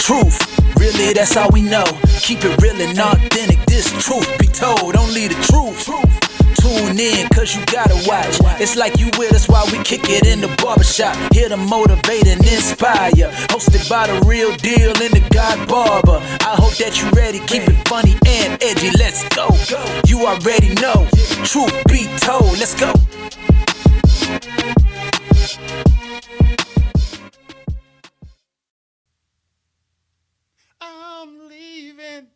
truth. Really, that's all we know. Keep it real and authentic. This truth be told. Only the truth. Tune in, cause you gotta watch. It's like you with us while we kick it in the barbershop. Here to motivate and inspire. Hosted by the real deal and the God Barber. I hope that you ready. Keep it funny and edgy. Let's go. You already know. Truth be told. Let's go. I'm leaving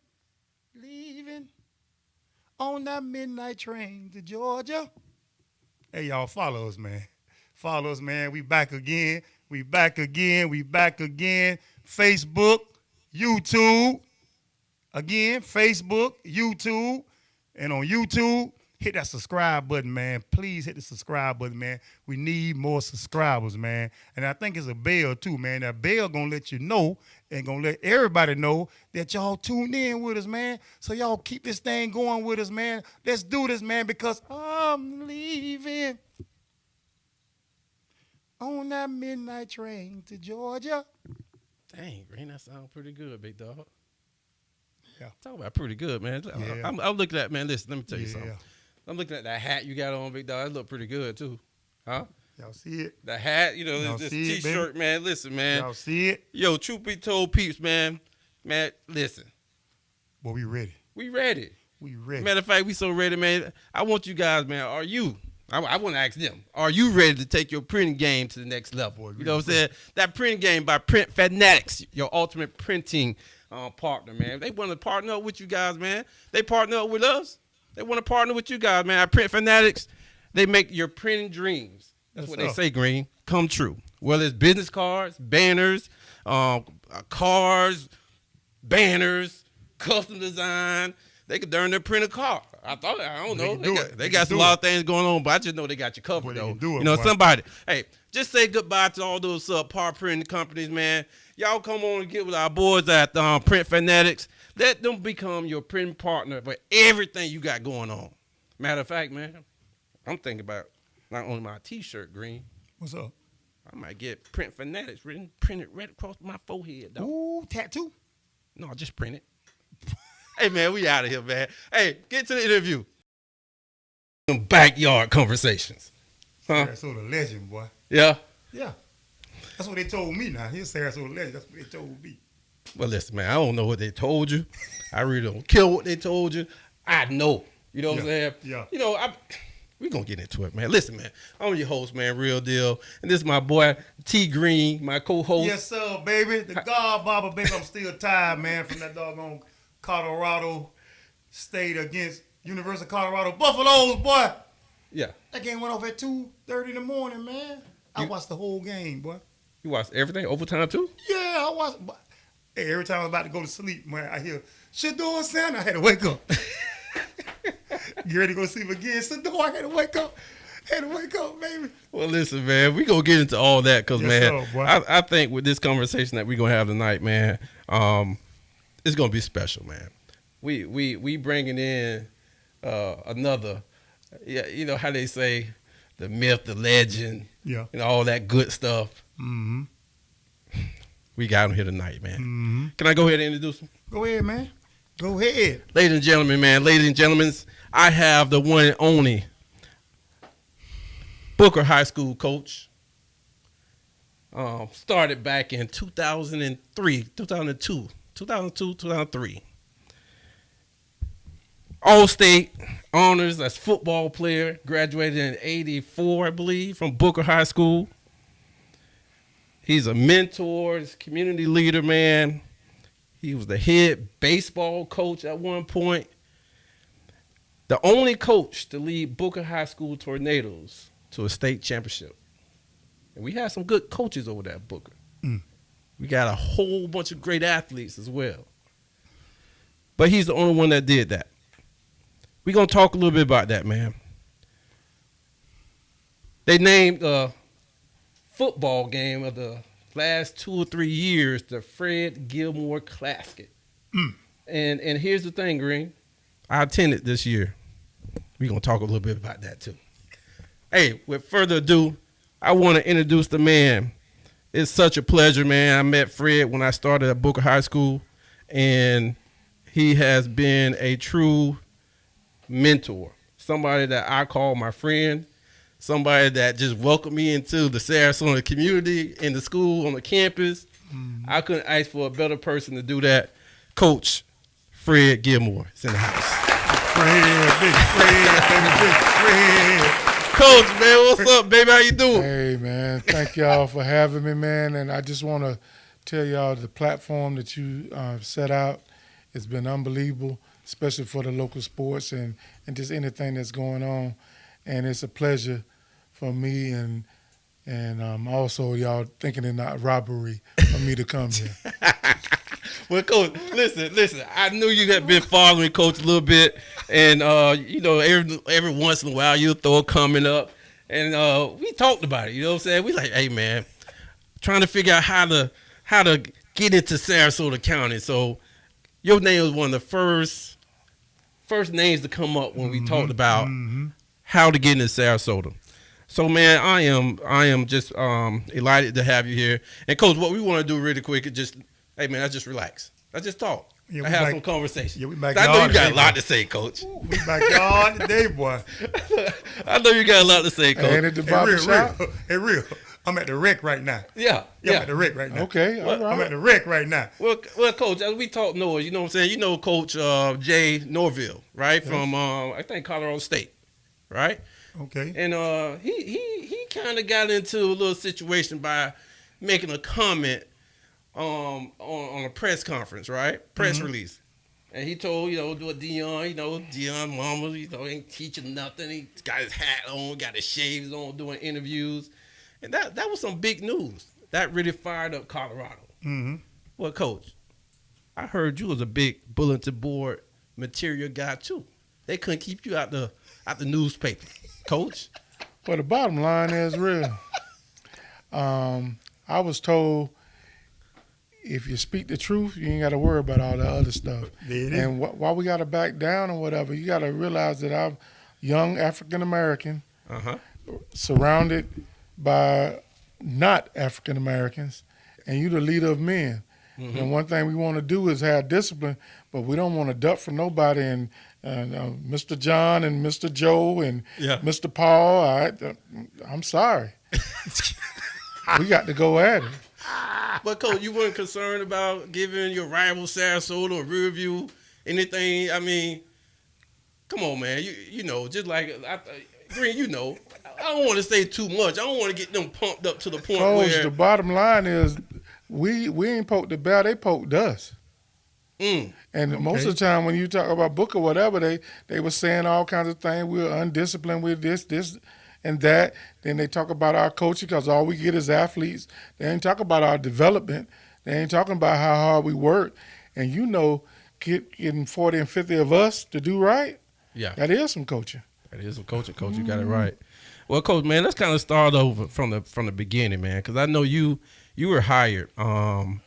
on that midnight train to Georgia. Hey, y'all, follow us, man. Follow us, man. We back again. Facebook, YouTube. Again, Facebook, YouTube. And on YouTube, hit that subscribe button, man. Please hit the subscribe button, man. We need more subscribers, man. And I think it's a bell, too, man. That bell going to let you know and going to let everybody know that y'all tuned in with us, man. So y'all keep this thing going with us, man. Let's do this, man, because I'm leaving on that midnight train to Georgia. Dang, Green, that sounds pretty good, big dog. Yeah. Talk about pretty good, man. Yeah. I'm looking at, man, listen, let me tell you something. I'm looking at that hat you got on, big dog. That look pretty good, too. Huh? Y'all see it? The hat, you know, this T-shirt, man. Listen, man. Y'all see it? Yo, truth be told, peeps, man. Man, listen. Well, we ready. We ready. We ready. Matter of fact, we so ready, man. I want you guys, man, are you? I want to ask them, are you ready to take your printing game to the next level? Boy, you know what I'm saying? That printing game by Print Fanatics, your ultimate printing partner, man. They want to partner up with you guys, man. They partner up with us. They want to partner with you guys, man. At Print Fanatics, they make your printing dreams. That's what they say, Green, come true. Whether it's business cards, banners, cars, banners, custom design, they could darn near print a car. I don't know. They got a lot of things going on, but I just know they got you covered, though. You know, somebody, hey, just say goodbye to all those par printing companies, man. Y'all come on and get with our boys at Print Fanatics. Let them become your printing partner for everything you got going on. Matter of fact, man, I'm thinking about not only my T-shirt, Green. What's up? I might get Print Fanatics printed right across my forehead, dog. Ooh, tattoo? No, just print it. Hey, man, we out of here, man. Hey, get to the interview. Some backyard conversations. Huh? Sarasota legend, boy. Yeah? Yeah. That's what they told me now. He's Sarasota legend. That's what they told me. Well, listen, man, I don't know what they told you. I really don't care what they told you. I know. You know what I'm saying? Yeah. You know, we're going to get into it, man. Listen, man, I'm your host, man, Real Deal. And this is my boy, T Green, my co-host. Yes, sir, baby. The God Barber, baby. I'm still tired, man, from that doggone Colorado State against University of Colorado Buffaloes, boy. Yeah. That game went off at 2:30 in the morning, man. I watched the whole game, boy. You watched everything? Overtime, too? Yeah, I watched. Hey, every time I was about to go to sleep, man, I hear, Shador Santa, I had to wake up. Get ready to go to sleep again. Shador, I had to wake up. Baby. Well, listen, man, we going to get into all that because, Yes, man, sir, I think with this conversation that we're going to have tonight, man, it's going to be special, man. We bringing in another, you know how they say, the myth, the legend, and all that good stuff. Mm-hmm. We got him here tonight, man. Mm-hmm. Can I go ahead and introduce him? Go ahead, man. Go ahead. Ladies and gentlemen, man, I have the one and only Booker High School coach. Started back in 2002, 2003. All-state honors as football player. Graduated in 84, I believe, from Booker High School. He's a mentor, he's a community leader, man. He was the head baseball coach at one point. The only coach to lead Booker High School Tornadoes to a state championship. And we had some good coaches over there at Booker. We got a whole bunch of great athletes as well. But he's the only one that did that. We're going to talk a little bit about that, man. They named a football game of the last 2 or 3 years the Fred Gilmore Classic. And here's the thing, Green. I attended this year. We're going to talk a little bit about that, too. Hey, with further ado, I want to introduce the man It's such a pleasure, man. I met Fred when I started at Booker High School, and he has been a true mentor, somebody that I call my friend, somebody that just welcomed me into the Sarasota community, in the school, on the campus. I couldn't ask for a better person to do that. Coach Fred Gilmore is in the house. Big Fred. Coach, man, what's up, baby? How you doing? Hey, man. Thank y'all for having me, man. And I just want to tell y'all the platform that you set out has been unbelievable, especially for the local sports and just anything that's going on. And it's a pleasure for me and also y'all thinking it's not robbery for me to come here. Well, Coach, listen. I knew you had been following Coach a little bit, and every once in a while you'll throw a comment up, and we talked about it. You know what I'm saying? We like, hey man, trying to figure out how to get into Sarasota County. So your name was one of the first names to come up when we talked about how to get into Sarasota. So man, I am just elated to have you here. And Coach, what we want to do really quick is just, hey man, let's just relax. Let's just talk. Yeah, I have some conversation. Yeah, we back. I know you got a lot to say, Coach. We backyard today, boy. I know you got a lot to say, Coach. And at the barber shop? Hey, real. I'm at the rec right now. Yeah. I'm at the rec right now. Okay, all right. I'm at the rec right now. Well, Coach, as we talk noise, you know what I'm saying? You know Coach Jay Norville, right? Yes. From, I think, Colorado State, right? Okay. And he kind of got into a little situation by making a comment on a press conference, right? Press release. And he told, do a Dion mama, ain't teaching nothing. He got his hat on, got his shaves on, doing interviews. And that was some big news. That really fired up Colorado. Mm-hmm. Well, Coach, I heard you was a big bulletin board material guy too. They couldn't keep you out the newspaper, Coach. Well, the bottom line is real. I was told if you speak the truth, you ain't got to worry about all the other stuff. And while we got to back down or whatever, you got to realize that I'm young African-American, surrounded by not African-Americans, and you the leader of men. Mm-hmm. And one thing we want to do is have discipline, but we don't want to duck for nobody. And Mr. John and Mr. Joe and Mr. Paul, I'm sorry. We got to go at it. But, Coach, you weren't concerned about giving your rival Sarasota or Riverview anything? I mean, come on, man. You know, just like Green, I don't want to say too much. I don't want to get them pumped up to the point where the bottom line is we ain't poked the bear, they poked us. And most of the time when you talk about Booker or whatever, they were saying all kinds of things. We were undisciplined with this, and that. Then they talk about our coaching because all we get is athletes. They ain't talking about our development. They ain't talking about how hard we work. And getting 40 and 50 of us to do right, that is some coaching. That is some coaching, Coach. You got it right. Well, Coach, man, let's kind of start over from the beginning, man, because I know you were hired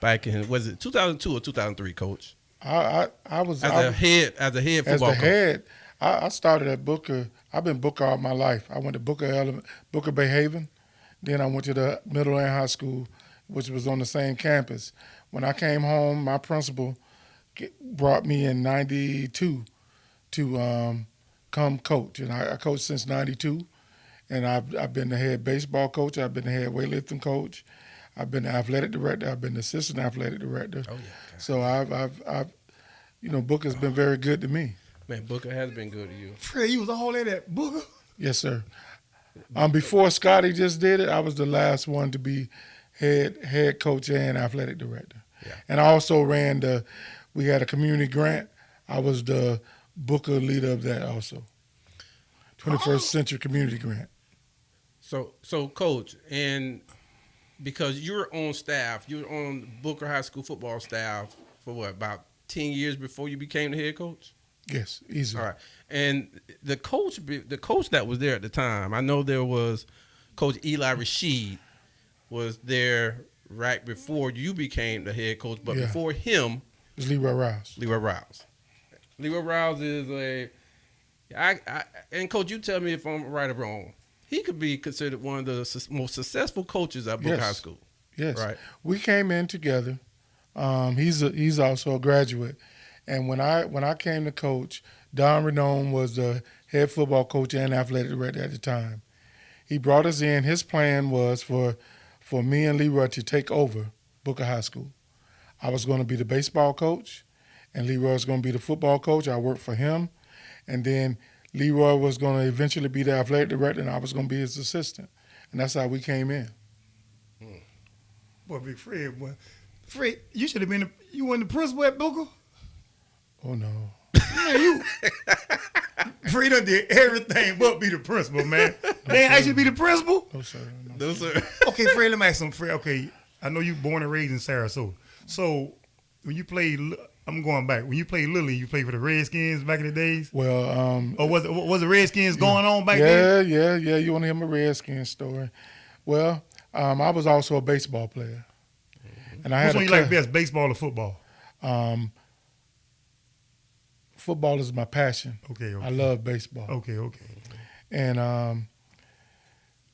back in, was it 2002 or 2003, Coach? I was as a head football coach. Head. I started at Booker. I've been Booker all my life. I went to Booker Bay Haven. Then I went to the middle and high school, which was on the same campus. When I came home, my principal brought me in '92 to come coach, and I coached since '92. And I've been the head baseball coach. I've been the head weightlifting coach. I've been the athletic director. I've been the assistant athletic director. Oh, yeah. So I've Booker's been very good to me. Man, Booker has been good to you. Fred, you was all in that Booker? Yes, sir. Before Scotty just did it, I was the last one to be head coach and athletic director. Yeah. And I also we had a community grant. I was the Booker leader of that also. 21st Century Community Grant. So Coach, and because you're on staff, you're on Booker High School football staff for what, about 10 years before you became the head coach? Yes, easily. All right. And the coach that was there at the time, I know there was Coach Eli Rashid was there right before you became the head coach, but before him it was Leroy Rouse. Leroy Rouse is and Coach, you tell me if I'm right or wrong. He could be considered one of the most successful coaches at Booker High School. Yes. Right. We came in together. He's also a graduate. And when I came to coach, Don Renone was the head football coach and athletic director at the time. He brought us in. His plan was for me and Leroy to take over Booker High School. I was going to be the baseball coach, and Leroy was going to be the football coach. I worked for him. And then Leroy was going to eventually be the athletic director, and I was going to be his assistant. And that's how we came in. Boy, Big Fred, boy. Fred, you should have been you weren't the principal at Booker? Oh, no. Man, you Fred done did everything but be the principal, man. They ain't asked you to be the principal? No, sir. No, sir. Okay, Fred, let me ask something, Fred. Okay, I know you born and raised in Sarasota. So when you played, I'm going back. When you played Little League, you played for the Redskins back in the days? Well, or was the Redskins going on back then? Yeah. You want to hear my Redskins story? Well, I was also a baseball player. And I Which had one you like best, baseball or football? Football is my passion. Okay. I love baseball. Okay. And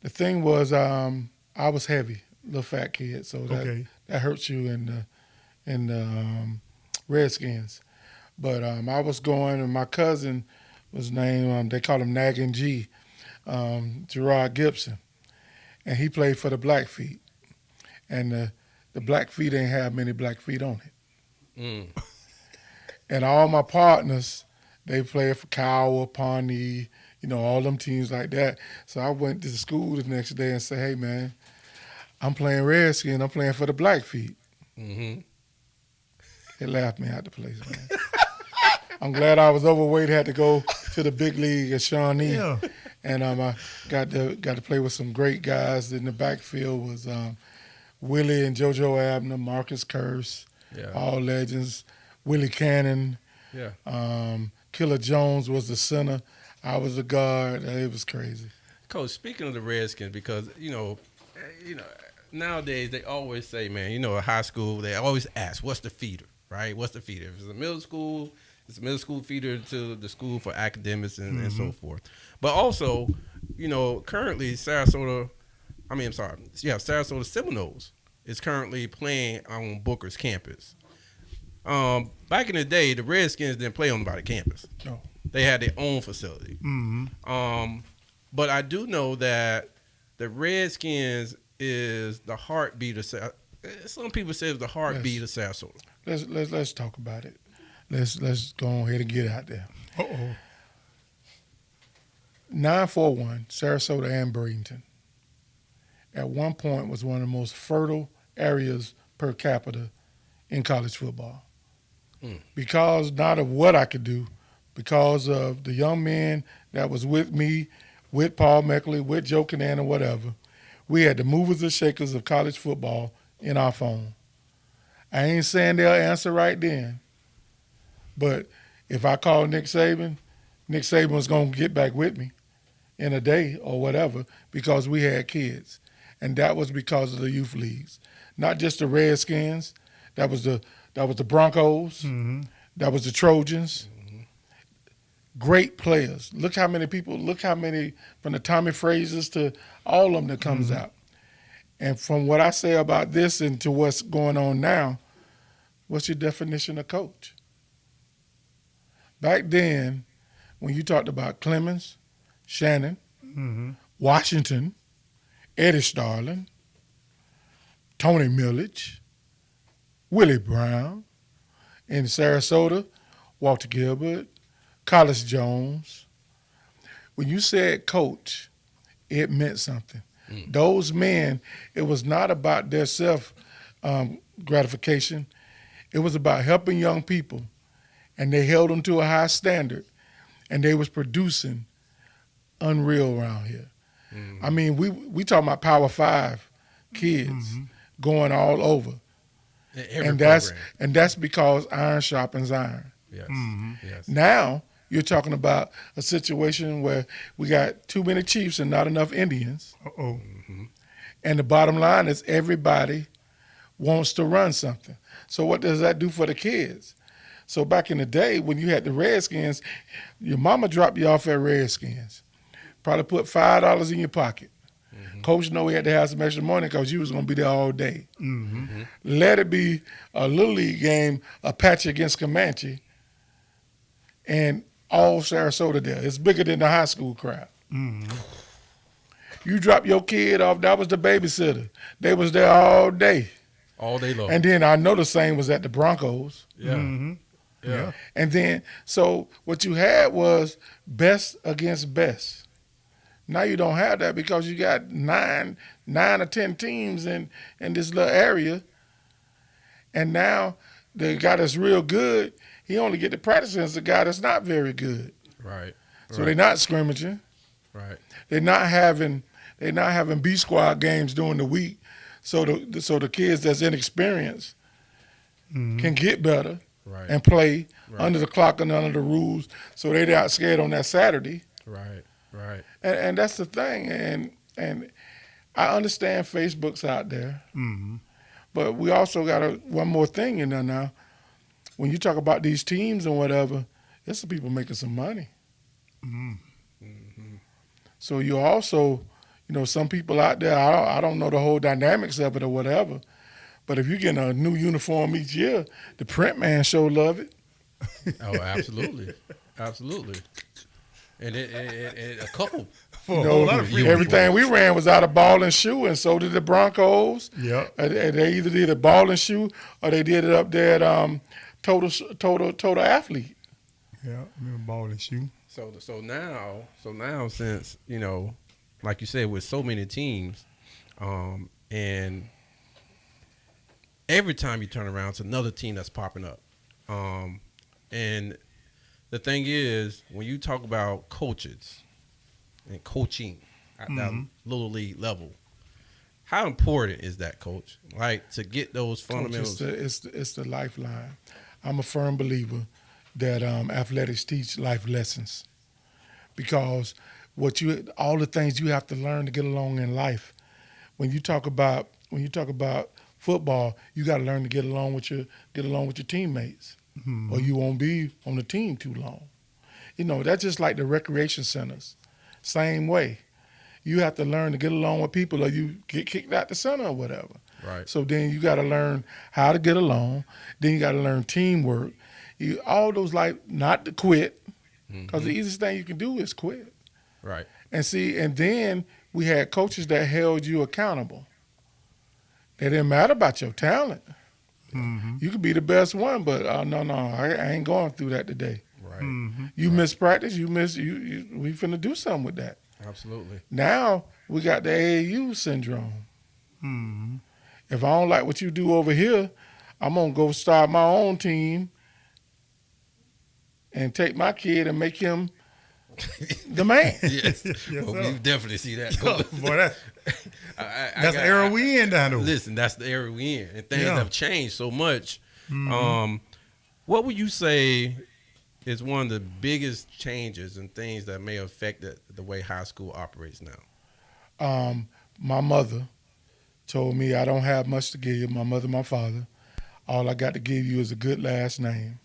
the thing was, I was heavy, little fat kid, so that hurts you in the Redskins. But I was going, and my cousin was named, they called him Nagging G, Gerard Gibson, and he played for the Blackfeet. And the Blackfeet ain't have many Blackfeet on it. And all my partners, they played for Kiowa, Pawnee, all them teams like that. So I went to the school the next day and said, hey, man, I'm playing Redskin. I'm playing for the Blackfeet. Mm-hmm. They laughed me out the place, man. I'm glad I was overweight, had to go to the big league at Shawnee. Yeah. And I got to play with some great guys. In the backfield was Willie and JoJo Abner, Marcus Curse, all legends. Willie Cannon. Yeah. Killer Jones was the center. I was the guard. It was crazy. Coach, speaking of the Redskins, because nowadays they always say, man, at high school they always ask, what's the feeder, right? What's the feeder? If it's a middle school, it's a middle school feeder to the school for academics and so forth. But also, currently Sarasota Seminoles is currently playing on Booker's campus. Back in the day, the Redskins didn't play on nobody's campus. No. They had their own facility. Mm-hmm. But I do know that the Redskins is the heartbeat of Sarasota. Some people say it's the heartbeat of Sarasota. Let's talk about it. Let's go ahead and get out there. 941, Sarasota and Bradenton, at one point was one of the most fertile areas per capita in college football. Because not of what I could do, because of the young men that was with me, with Paul Meckley, with Joe Canan or whatever, we had the movers and shakers of college football in our phone. I ain't saying they'll answer right then, but if I call Nick Saban was going to get back with me in a day or whatever because we had kids. And that was because of the youth leagues. Not just the Redskins, that was the Broncos, that was the Trojans. Great players. Look how many from the Tommy Frazers to all of them that comes out. And from what I say about this and to what's going on now, what's your definition of coach? Back then, when you talked about Clemens, Shannon, Washington, Eddie Starling, Tony Millage, Willie Brown, in Sarasota, Walter Gilbert, Collis Jones. When you said coach, it meant something. Those men, it was not about their self-gratification. It was about helping young people, and they held them to a high standard, and they was producing unreal around here. I mean, we talking about Power 5 kids going all over. And that's because iron sharpens iron. Yes. Yes. Now you're talking about a situation where we got too many Chiefs and not enough Indians. And the bottom line is everybody wants to run something. So what does that do for the kids? So back in the day when you had the Redskins, your mama dropped you off at Redskins. Probably put $5 in your pocket. Coach know he had to have some extra money because you was going to be there all day. Let it be a Little League game, Apache against Comanche, and all Sarasota there. It's bigger than the high school crowd. You drop your kid off, that was the babysitter. They was there all day. All day long. And then I know the same was at the Broncos. Yeah. And then, so what you had was best against best. Now you don't have that because you got nine or 10 teams in this little area. And now the guy that's real good, he only get to practice against the guy that's not very good. Right. So they're not scrimmaging. Right. They're not having B squad games during the week. So the kids that's inexperienced can get better and play under the clock and under the rules. So they're not scared on that Saturday. Right. And that's the thing. And I understand Facebook's out there, but we also got one more thing in there now. When you talk about these teams and whatever, there's some people making some money. So you also, some people out there, I don't know the whole dynamics of it or whatever, but if you're getting a new uniform each year, the print man sure love it. Oh, absolutely. Absolutely. And a couple. Everything we ran was out of ball and shoe, and so did the Broncos. Yeah. And they either did a ball and shoe or they did it up there at total athlete. Yeah, ball and shoe. So now since, like you said, with so many teams, and every time you turn around, it's another team that's popping up. And the thing is, when you talk about coaches and coaching at that little league level, how important is that, Coach? Like, to get those fundamentals? Coach, it's the lifeline. I'm a firm believer that athletics teach life lessons, because all the things you have to learn to get along in life. When you talk about football, you got to learn to get along with your teammates, or you won't be on the team too long. That's just like the recreation centers. Same way. You have to learn to get along with people, or you get kicked out the center or whatever. Right. So then you got to learn how to get along. Then you got to learn teamwork. All those, like, not to quit, because the easiest thing you can do is quit. Right. And then we had coaches that held you accountable. They didn't matter about your talent. You could be the best one, but no, I ain't going through that today. Right. You miss practice, we finna do something with that. Absolutely. Now we got the AAU syndrome. If I don't like what you do over here, I'm gonna go start my own team and take my kid and make him the man. Yes. Well, sir. we definitely see that. Boy, that's the era we in down there. Listen, that's the era we in, and things have changed so much. What would you say is one of the biggest changes and things that may affect the way high school operates now? My mother told me I don't have much to give you. My mother, my father. All I got to give you is a good last name.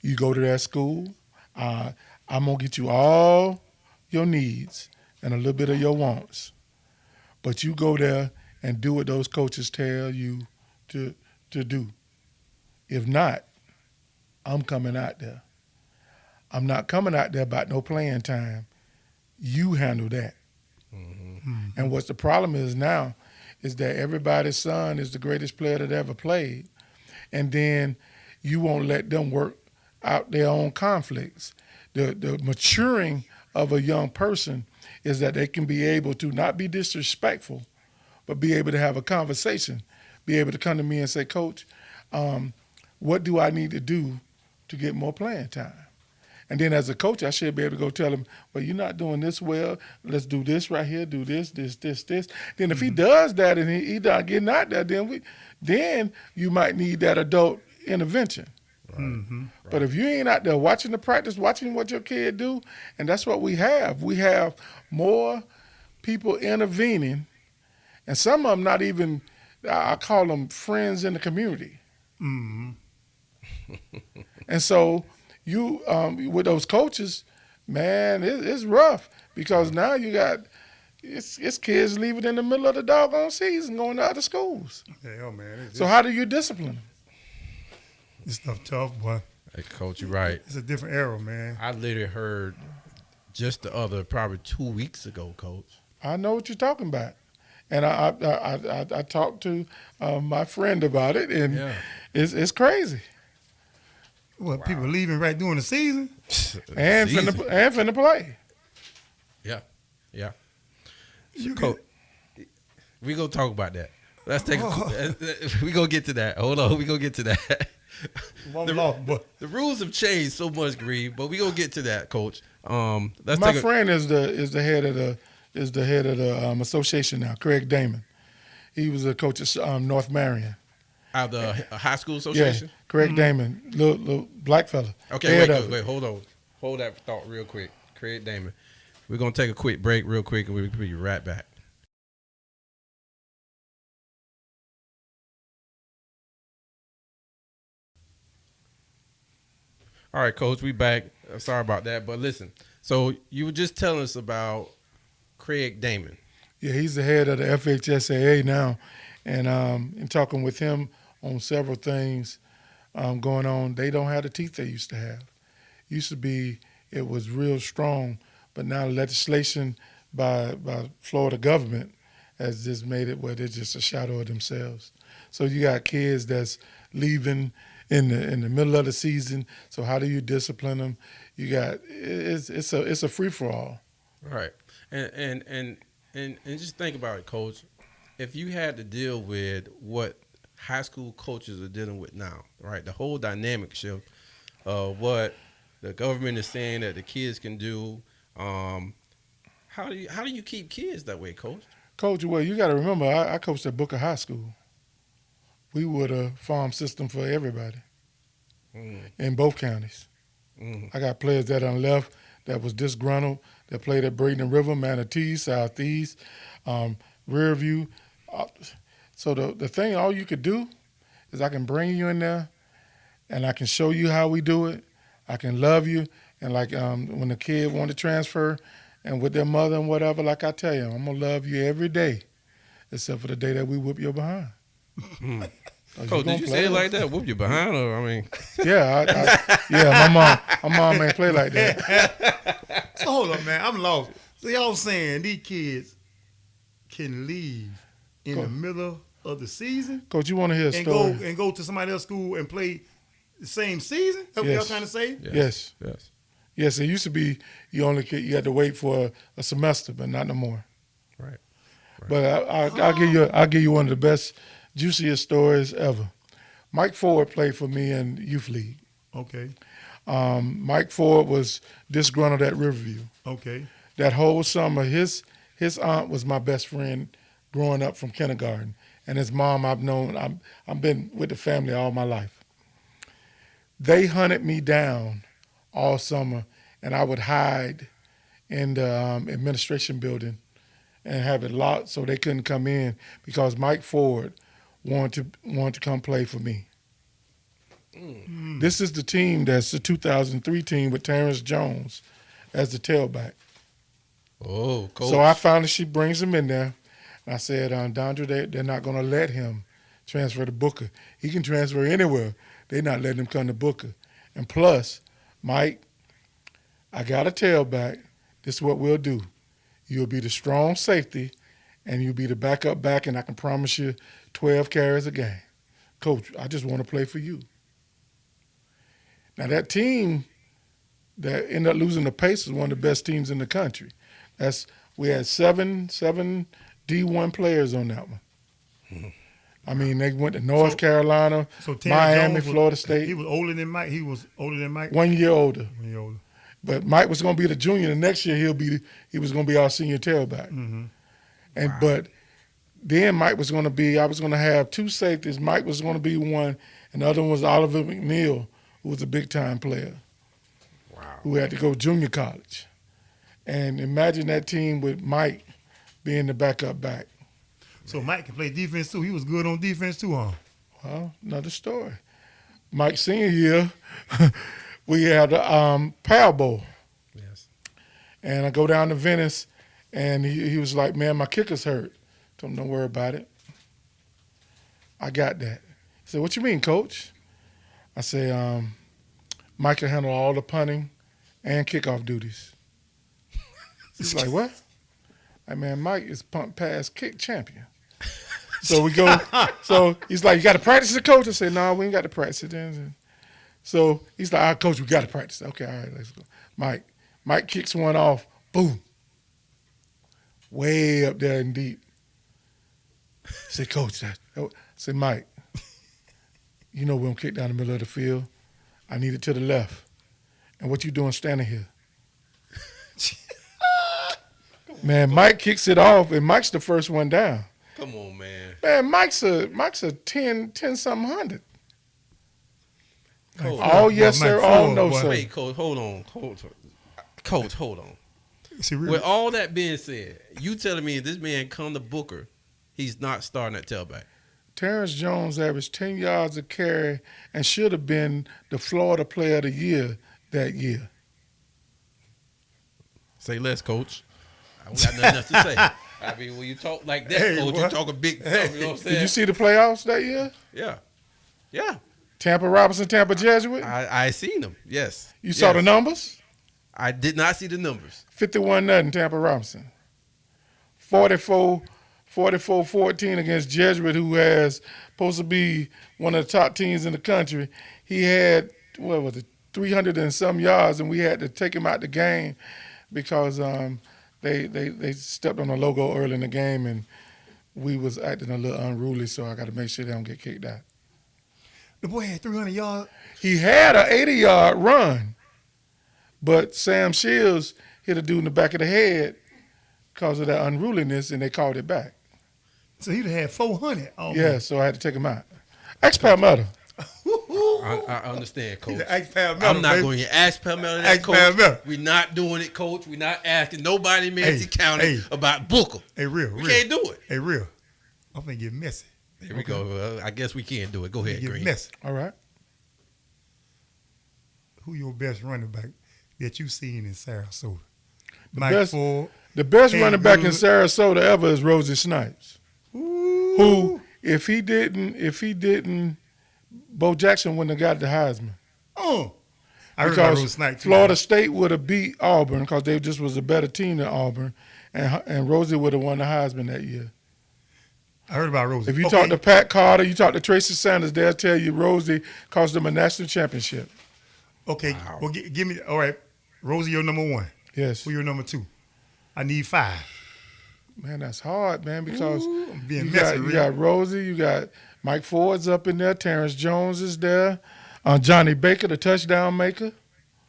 You go to that school, I'm going to get you all your needs and a little bit of your wants. But you go there and do what those coaches tell you to do. If not, I'm coming out there. I'm not coming out there about no playing time. You handle that. And what's the problem is now is that everybody's son is the greatest player that ever played. And then you won't let them work out their own conflicts. The maturing of a young person is that they can be able to not be disrespectful, but be able to have a conversation, be able to come to me and say, Coach, what do I need to do to get more playing time? And then as a coach, I should be able to go tell him, well, you're not doing this well. Let's do this right here, do this. Then if he does that and he not getting out there, then you might need that adult intervention. Right. But if you ain't out there watching the practice, watching what your kid do, and that's what we have. We have more people intervening, and some of them not even, I call them friends in the community. And so you, with those coaches, man, it's rough, because now you got, it's kids leaving in the middle of the doggone season going to other schools. Hell, man. So how do you discipline them? This stuff tough, boy. Hey, Coach, you're right. It's a different era, man. I literally heard just the other, probably 2 weeks ago, Coach. I know what you're talking about. And I talked to my friend about it, and it's crazy. What, people leaving right during the season? And finna play. Yeah. Coach, we gonna talk about that. Let's take we gonna get to that. Hold on, we gonna get to that. The rules have changed so much, Green, but we gonna get to that, Coach. My friend is the head of the association now, Craig Damon. He was a coach at North Marion. Out of the high school association? Yeah, Craig Damon, little black fella. Okay, wait, hold on. Hold that thought real quick. Craig Damon. We're going to take a quick break real quick, and we'll be right back. All right, Coach, we back. Sorry about that, but listen. So you were just telling us about Craig Damon. Yeah, he's the head of the FHSAA now, and in talking with him on several things going on, they don't have the teeth they used to have. Used to be, it was real strong, but now legislation by Florida government has just made it where they're just a shadow of themselves. So you got kids that's leaving in the middle of the season. So how do you discipline them? You got it's a free for all. Right, and just think about it, Coach. If you had to deal with what high school coaches are dealing with now, right? The whole dynamic shift of what the government is saying that the kids can do. How do you keep kids that way, Coach? Coach, well, you got to remember, I coached at Booker High School. We were the farm system for everybody in both counties. I got players that on left that was disgruntled, that played at Braden River, Manatee, Southeast, Rearview. So the thing, all you could do is I can bring you in there and I can show you how we do it. I can love you. And like when the kid want to transfer and with their mother and whatever, like I tell you, I'm going to love you every day except for the day that we whip your behind. Coach, did you say it like that? Whoop your behind, or I mean? Yeah, my mom ain't play like that. So hold up, man, I'm lost. So y'all saying these kids can leave in the middle of the season? Coach, you want to hear a story? Go to somebody else's school and play the same season? That's what y'all trying to say? Yes, it used to be you had to wait for a semester, but not no more. Right. But I'll give you one of the best, juiciest stories ever. Mike Ford played for me in youth league. Okay. Mike Ford was disgruntled at Riverview. Okay. That whole summer, his aunt was my best friend growing up from kindergarten, and his mom I've been with the family all my life. They hunted me down all summer, and I would hide in the administration building and have it locked so they couldn't come in because Mike Ford wanted to come play for me. This is the team that's the 2003 team with Terrence Jones as the tailback. Oh, Coach. So she brings him in there, and I said, Dondre, they're not going to let him transfer to Booker. He can transfer anywhere. They're not letting him come to Booker. And plus, Mike, I got a tailback. This is what we'll do. You'll be the strong safety, and you'll be the backup back, and I can promise you 12 carries a game. Coach, I just want to play for you. Now, that team that ended up losing the Pacers, one of the best teams in the country. We had seven D1 players on that one. I mean, they went to North Carolina, Miami, Florida State. He was older than Mike. 1 year older. 1 year older. But Mike was going to be the junior. The next year he was going to be our senior tailback. But then Mike was going to be. I was going to have two safeties. Mike was going to be one, and the other one was Oliver McNeil, who was a big time player. Wow. Who had to go junior college. And imagine that team with Mike being the backup back. So Mike can play defense too. He was good on defense too, huh? Well, another story. Mike's senior year, we had a Powerball. Yes. And I go down to Venice, And he was like, man, my kicker's hurt. Told him, don't worry about it. I got that. He said, what you mean, coach? I said, Mike can handle all the punting and kickoff duties. He's like, what? Like, man, Mike is punt, pass, kick champion. So we go. So he's like, you got to practice it, coach? I said, no, we ain't got to practice it. Then. So he's like, all right, coach, we got to practice. Okay, all right, let's go. Mike kicks one off. Boom. Way up there and deep. I said, coach, I said, Mike, you know we don't kick down the middle of the field. I need it to the left. And what you doing standing here? Man, Mike kicks it off, and Mike's the first one down. Come on, man. Man, Mike's a 10-something hundred. Coach, all yes, sir, all no, sir. Wait, coach, hold on. Coach, hold on. See, really? With all that being said, you telling me if this man come to Booker, he's not starting at tailback? Terrence Jones averaged 10 yards a carry and should have been the Florida Player of the Year that year. Say less, coach. I don't got nothing else to say. I mean, when you talk like that, Hey, coach, what? you talking big stuff. You know what I'm saying? Did you see the playoffs that year? Yeah. Tampa Robinson, Tampa Jesuit? I seen them. Yes. You saw the numbers? I did not see the numbers. 51-0 Tampa Robinson. 44-14 against Jesuit, who has supposed to be one of the top teams in the country. He had, 300 and some yards, and we had to take him out the game because they stepped on the logo early in the game, and we was acting a little unruly, so I got to make sure they don't get kicked out. The boy had 300 yards. He had an 80-yard run, but Sam Shields hit a dude in the back of the head because of that unruliness, and they called it back. So he'd have had 400. Almost. Yeah, so I had to take him out. Ask Palmetto. I understand, coach. Ask Palmetto, I'm not baby. going to ask Palmetto that, Ask coach. Palmetto. We're not doing it, coach. We're not asking nobody in Manatee County about Booker. Hey, real. We can't do it. Hey, real. I'm finna get messy. Here we go. I guess we can't do it. Go ahead, Get Green. messy. All right. Who your best running back that you seen in Sarasota? The best running back in Good. Sarasota ever is Rosie Snipes. Ooh. Who, if he didn't, Bo Jackson wouldn't have got the Heisman. Oh, I heard about Rose Because Snipes too. Florida State would have beat Auburn because they just was a better team than Auburn, and Rosie would have won the Heisman that year. I heard about Rosie. If you talk to Pat Carter, you talk to Tracy Sanders, they'll tell you Rosie cost them a national championship. Okay, Wow. well, give me, all right, Rosie, your number one. Yes. Who your number two? I need 5. Man, that's hard, man, because I'm being you messy, got Rosie, you got Mike Ford's up in there, Terrence Jones is there, Johnny Baker, the touchdown maker.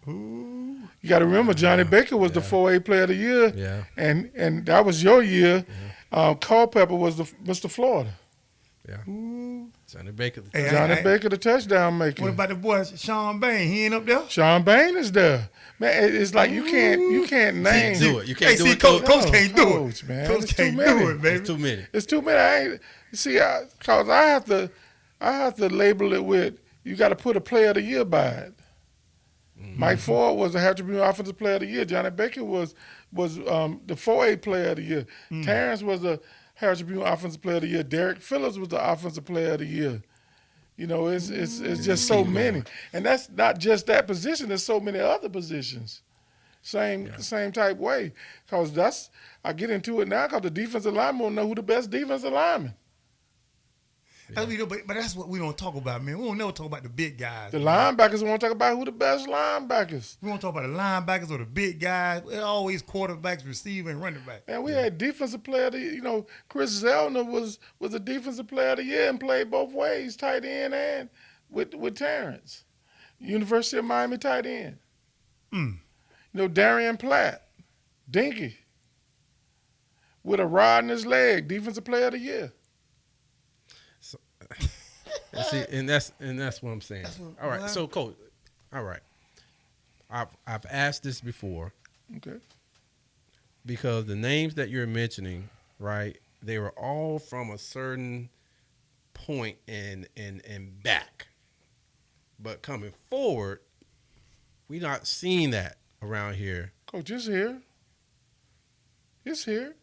Ooh. You got to remember, Johnny Baker was the 4A Player of the Year, Yeah. and that was your year. Culpepper was Mr. Florida. Yeah. Ooh. Johnny Baker. Hey, Johnny Baker, the touchdown maker. What about the boy Sean Bain? He ain't up there? Sean Bain is there. Man, it's like you can't name. Can't do it. You can't Hey, do see, it, Coach coach. can't do Coach, it. man. Coach It's can't too do many. it, baby. It's too many. It's too many. Cause I have to label it with, you got to put a Player of the Year by it. Mike Ford was a Hatcher Offensive Player of the Year. Johnny Baker was the 4A Player of the Year. Terrence was a Harris Tribune Offensive Player of the Year. Derek Phillips was the Offensive Player of the Year. You know, it's just so many, and that's not just that position. There's so many other positions, same type way. Cause I get into it now because the defensive lineman won't know who the best defensive lineman. But that's what we don't talk about, man. We don't never talk about the big guys. The man. linebackers want to talk about who the best linebackers. We don't talk about the linebackers or the big guys. It's always quarterbacks, receiver, and running back. And we had defensive player of the year. You know, Chris Zellner was a defensive player of the year and played both ways, tight end and with Terrence. University of Miami tight end. You know, Darian Platt, Dinky, with a rod in his leg, defensive player of the year. See, and that's what I'm saying. All right, so coach, all right. I've asked this before. Okay. Because the names that you're mentioning, right, they were all from a certain point and back. But coming forward, we're not seeing that around here. Coach is here. It's here.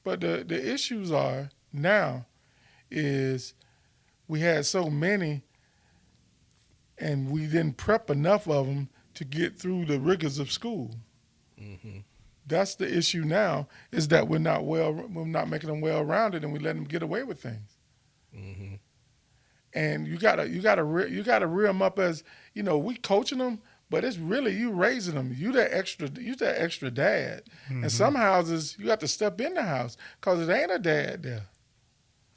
But the issues are now is we had so many and we didn't prep enough of them to get through the rigors of school. Mm-hmm. That's the issue now, is that we're not making them well-rounded, and we let them get away with things. Mm-hmm. And you gotta rear them up as, we coaching them, but it's really you raising them. You that extra dad. Mm-hmm. And some houses you have to step in the house because it ain't a dad there.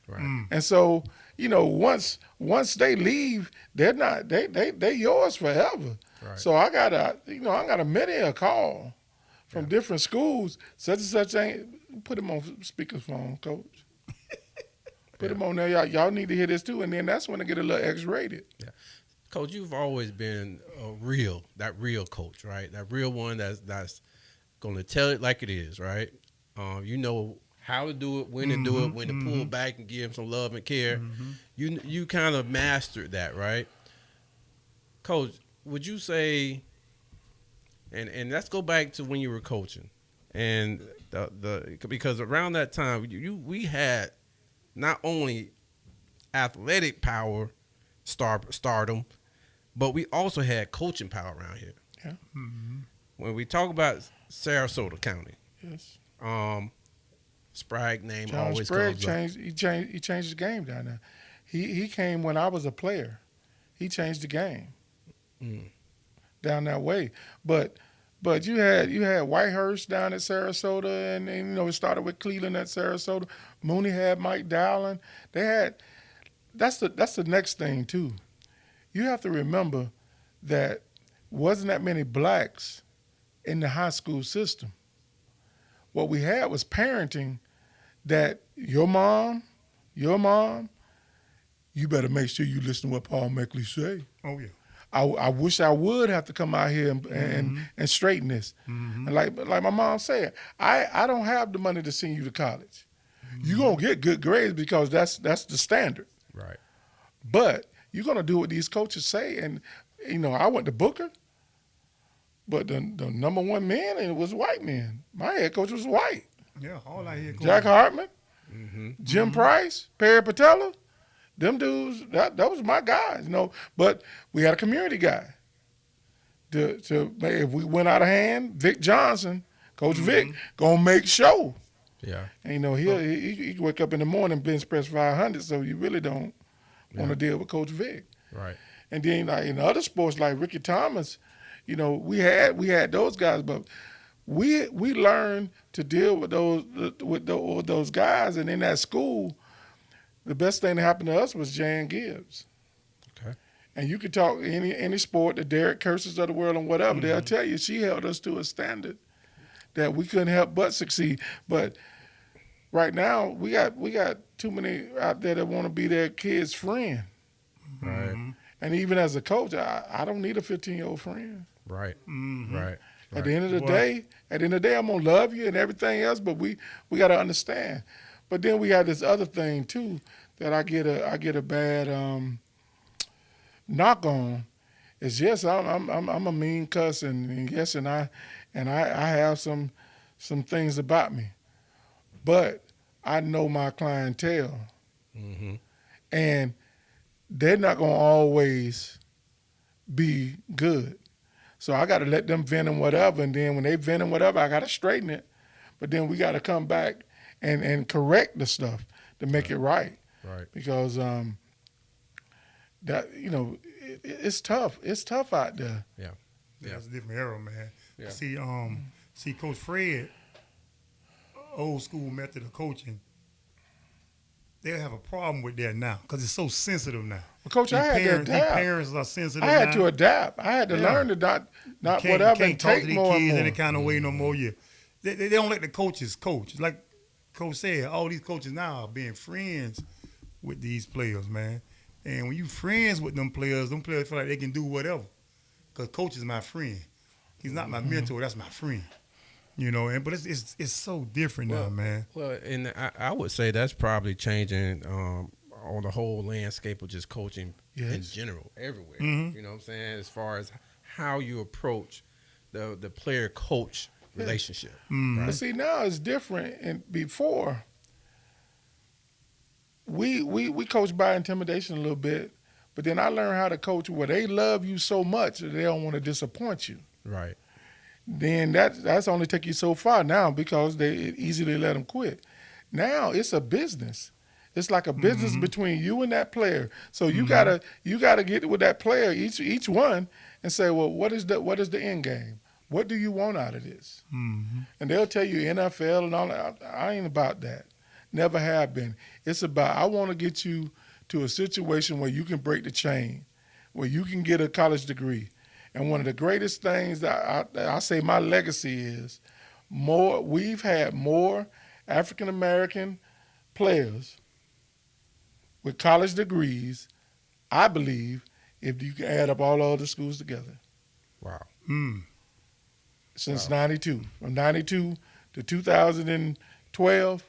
Right. And so, once they leave, they're not they yours forever. Right. So I got a many call from different schools. Such and such ain't. Put them on speakerphone, Coach. Put them on there. Y'all need to hear this too. And then that's when they get a little X-rated. Yeah. Coach, you've always been that real coach, right? That real one that's going to tell it like it is, right? You know how to do it, when to do it, when to pull back and give him some love and care. Mm-hmm. You kind of mastered that, right? Coach, would you say, and let's go back to when you were coaching, and because around that time we had not only athletic power, stardom, but we also had coaching power around here. Yeah. Mm-hmm. When we talk about Sarasota County, Yes. Sprague name John always Sprague comes up. he changed the game down there. He came when I was a player. He changed the game down that way. But you had Whitehurst down at Sarasota, and it started with Cleveland at Sarasota. Mooney had Mike Dowling. They had that's the next thing too. You have to remember that wasn't that many blacks in the high school system. What we had was parenting that your mom, you better make sure you listen to what Paul Meckley say. Oh, yeah. I wish I would have to come out here and straighten this. Mm-hmm. And like my mom said, I don't have the money to send you to college. You're going to get good grades because that's the standard. Right. But you're going to do what these coaches say. And, I went to Booker, but the number one man, it was white men. My head coach was white. Yeah, all I hear. Jack Hartman, Mm-hmm. Jim Price, Perry Patella, them dudes, that was my guys, But we had a community guy. If we went out of hand, Vic Johnson, Coach Vic, gonna make show. Yeah. And, he wake up in the morning, bench press 500, so you really don't want to deal with Coach Vic. Right. And then in other sports like Ricky Thomas, we had those guys, but we learned to deal with those guys. And in that school, the best thing that happened to us was Jan Gibbs. Okay. And you could talk any sport, the Derek Curses of the world and whatever, they'll tell you she held us to a standard that we couldn't help but succeed. But right now, we got too many out there that want to be their kid's friend. Right. And even as a coach, I don't need a 15-year-old friend. Right. Mm-hmm. Right. At the end of the day, I'm gonna love you and everything else, but we got to understand. But then we have this other thing too that I get a bad knock on. Is yes, I'm a mean cuss, and yes, and I have some things about me, but I know my clientele, and they're not gonna always be good. So I got to let them vent and whatever, and then when they vent and whatever, I got to straighten it. But then we got to come back and correct the stuff to make it right. Right. Because it's tough. It's tough out there. Yeah. Yeah, it's a different era, man. Yeah. See, Coach Fred, old school method of coaching, they'll have a problem with that now because it's so sensitive now. Well, Coach, I had to adapt. Parents are sensitive. I had now. to adapt. I had to learn to not whatever Can't and talk take to these more and kids more. any kind of way no more. Yeah, they don't let the coaches coach. Like Coach said, all these coaches now are being friends with these players, man. And when you friends with them players feel like they can do whatever. Because Coach is my friend. He's not my mentor. That's my friend. But it's so different now, man. Well, and I would say that's probably changing on the whole landscape of just coaching in general, everywhere. Mm-hmm. You know what I'm saying? As far as how you approach the player-coach relationship. But see, now it's different. And before, we coach by intimidation a little bit, but then I learned how to coach where they love you so much that they don't want to disappoint you. Right. Then that's only take you so far now because they easily let them quit. Now it's a business. It's like a business between you and that player. So you gotta get with that player each one and say, well, what is the end game? What do you want out of this? And they'll tell you NFL and all that. I ain't about that. Never have been. It's about I want to get you to a situation where you can break the chain, where you can get a college degree. And one of the greatest things that I say my legacy is we've had more African American players with college degrees, I believe, if you can add up all the other schools together. Wow. Since 92. From 92 to 2012,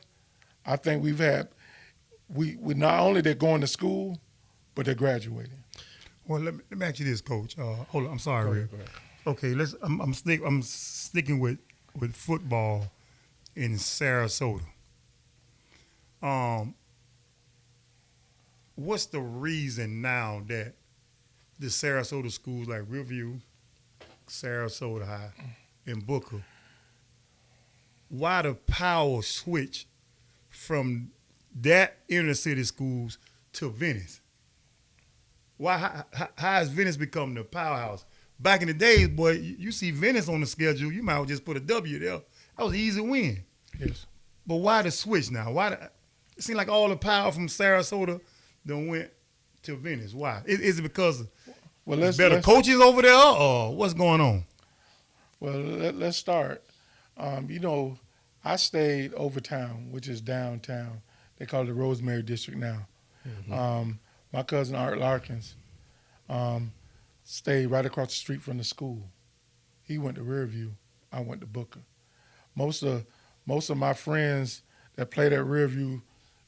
I think we've had, we not only they're going to school, but they're graduating. Well, let me ask you this, Coach. Hold on, I'm sorry, Rick. Okay, I'm sticking with football in Sarasota. What's the reason now that the Sarasota schools like Riverview, Sarasota High, and Booker, why the power switch from that inner city schools to Venice? Why? How has Venice become the powerhouse? Back in the days, boy, you see Venice on the schedule, you might well just put a W there. That was an easy win. Yes. But why the switch now? It seems like all the power from Sarasota then went to Venice. Why? Is it because there's better coaches over there, or what's going on? Well, let's start. I stayed Overtown, which is downtown. They call it the Rosemary District now. My cousin Art Larkins stayed right across the street from the school. He went to Rearview. I went to Booker. Most of my friends that played at Rearview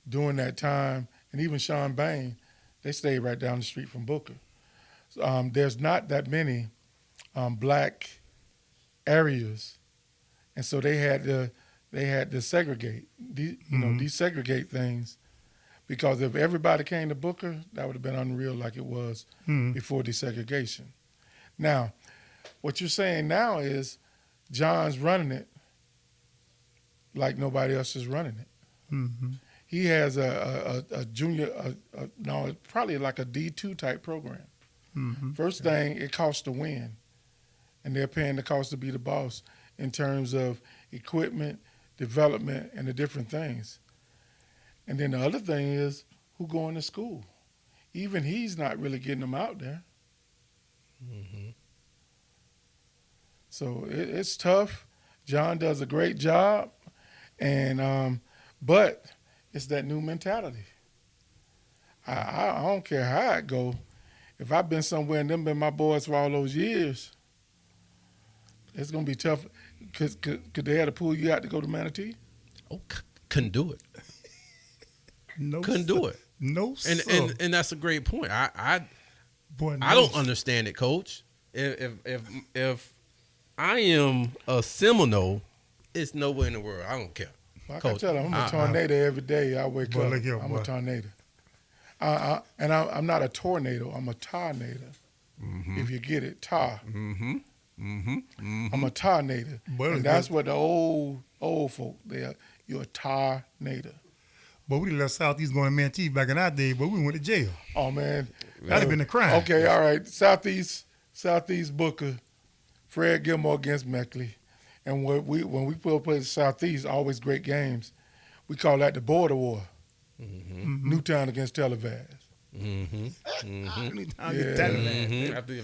during that time, and even Sean Bain, they stayed right down the street from Booker. There's not that many black areas, and so they had to segregate, desegregate things, because if everybody came to Booker, that would have been unreal like it was before desegregation. Now, what you're saying now is John's running it like nobody else is running it. He has a junior, probably like a D2 type program. First thing, it costs to win, and they're paying the cost to be the boss in terms of equipment, development, and the different things. And then the other thing is who going to school. Even he's not really getting them out there. So it's tough. John does a great job, and but it's that new mentality. I don't care how it go. If I've been somewhere and them been my boys for all those years, it's gonna be tough. Could they have to pull you out to go to Manatee? Oh, couldn't do it. No, couldn't do it. No, and that's a great point. I Boy, no, I don't understand it, Coach. If I am a Seminole, it's nowhere in the world. I don't care. Well, I can tell them, I'm a tornado every day. I wake up. Look here, I'm a tornado. And I'm not a tornado. I'm a tornado. If you get it, tar. I'm a tornado. And that's what the old folk, you're a tornado. But we left Southeast going to Manatee back in our day, but we went to jail. Oh, man. That'd have been a crime. Okay, all right. Southeast Booker, Fred Gilmore against Meckley. And when we play the Southeast, always great games, we call that the border war. Newtown against Televaz. Newtown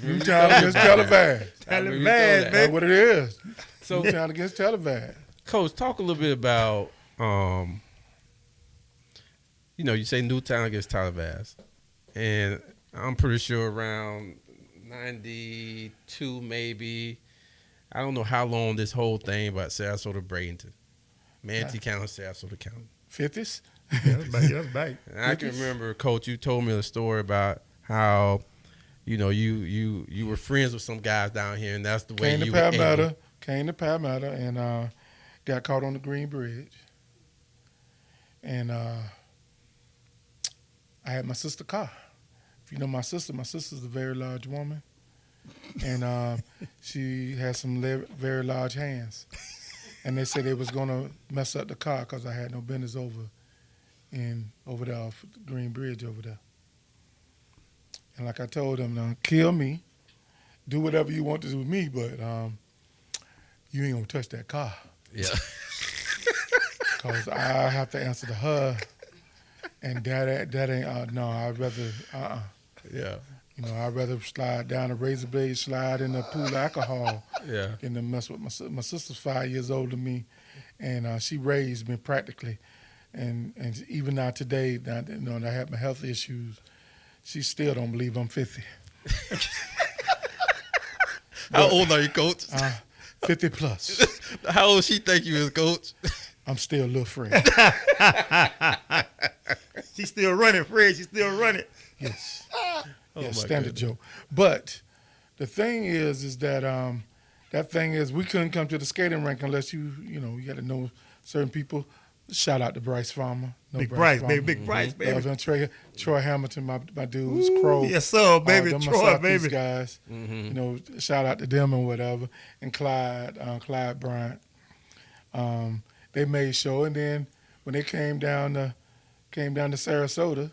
Newtown against Televaz. Televaz, That's baby. what it is. So, Newtown against Televaz. Coach, talk a little bit about, you say Newtown against Televaz, and I'm pretty sure around 92 maybe. I don't know how long this whole thing about Sarasota, Bradenton, Manatee County, Sarasota County. 50s? Yeah, that's back. And I can remember, Coach, you told me a story about how, you were friends with some guys down here, and that's the way Came to you were able. Came to Palmetto and got caught on the Green Bridge. And I had my sister's car. If you know my sister's a very large woman. And she has some very large hands. And they said they was going to mess up the car because I had no business over there off the Green Bridge over there. And like I told them, kill me, do whatever you want to do with me, but you ain't going to touch that car. Yeah. Because I have to answer to her, and that ain't, no, I'd rather, Yeah. You know, I'd rather slide down a razor blade, slide in a pool of alcohol Yeah. than to mess with my sister's 5 years older than me, and she raised me practically. And even now today, now, you know, I have my health issues, she still don't believe I'm 50. How old are you, Coach? 50 plus. How old she think you is, Coach? I'm still a little Fred. She's still running, Fred. She's still running. Yes. Oh, Yeah, my standard goodness. joke. But the thing is that we couldn't come to the skating rink unless you got to know certain people. Shout out to Bryce Farmer. No Big Bryce, Farmer. baby. Big Bryce, baby. Love him. Troy Hamilton, my dudes, Crow. Yes, sir, baby. them my Troy, Southeast baby. guys. You know, shout out to them and whatever. And Clyde Bryant. They made sure, and then when they came down to Sarasota,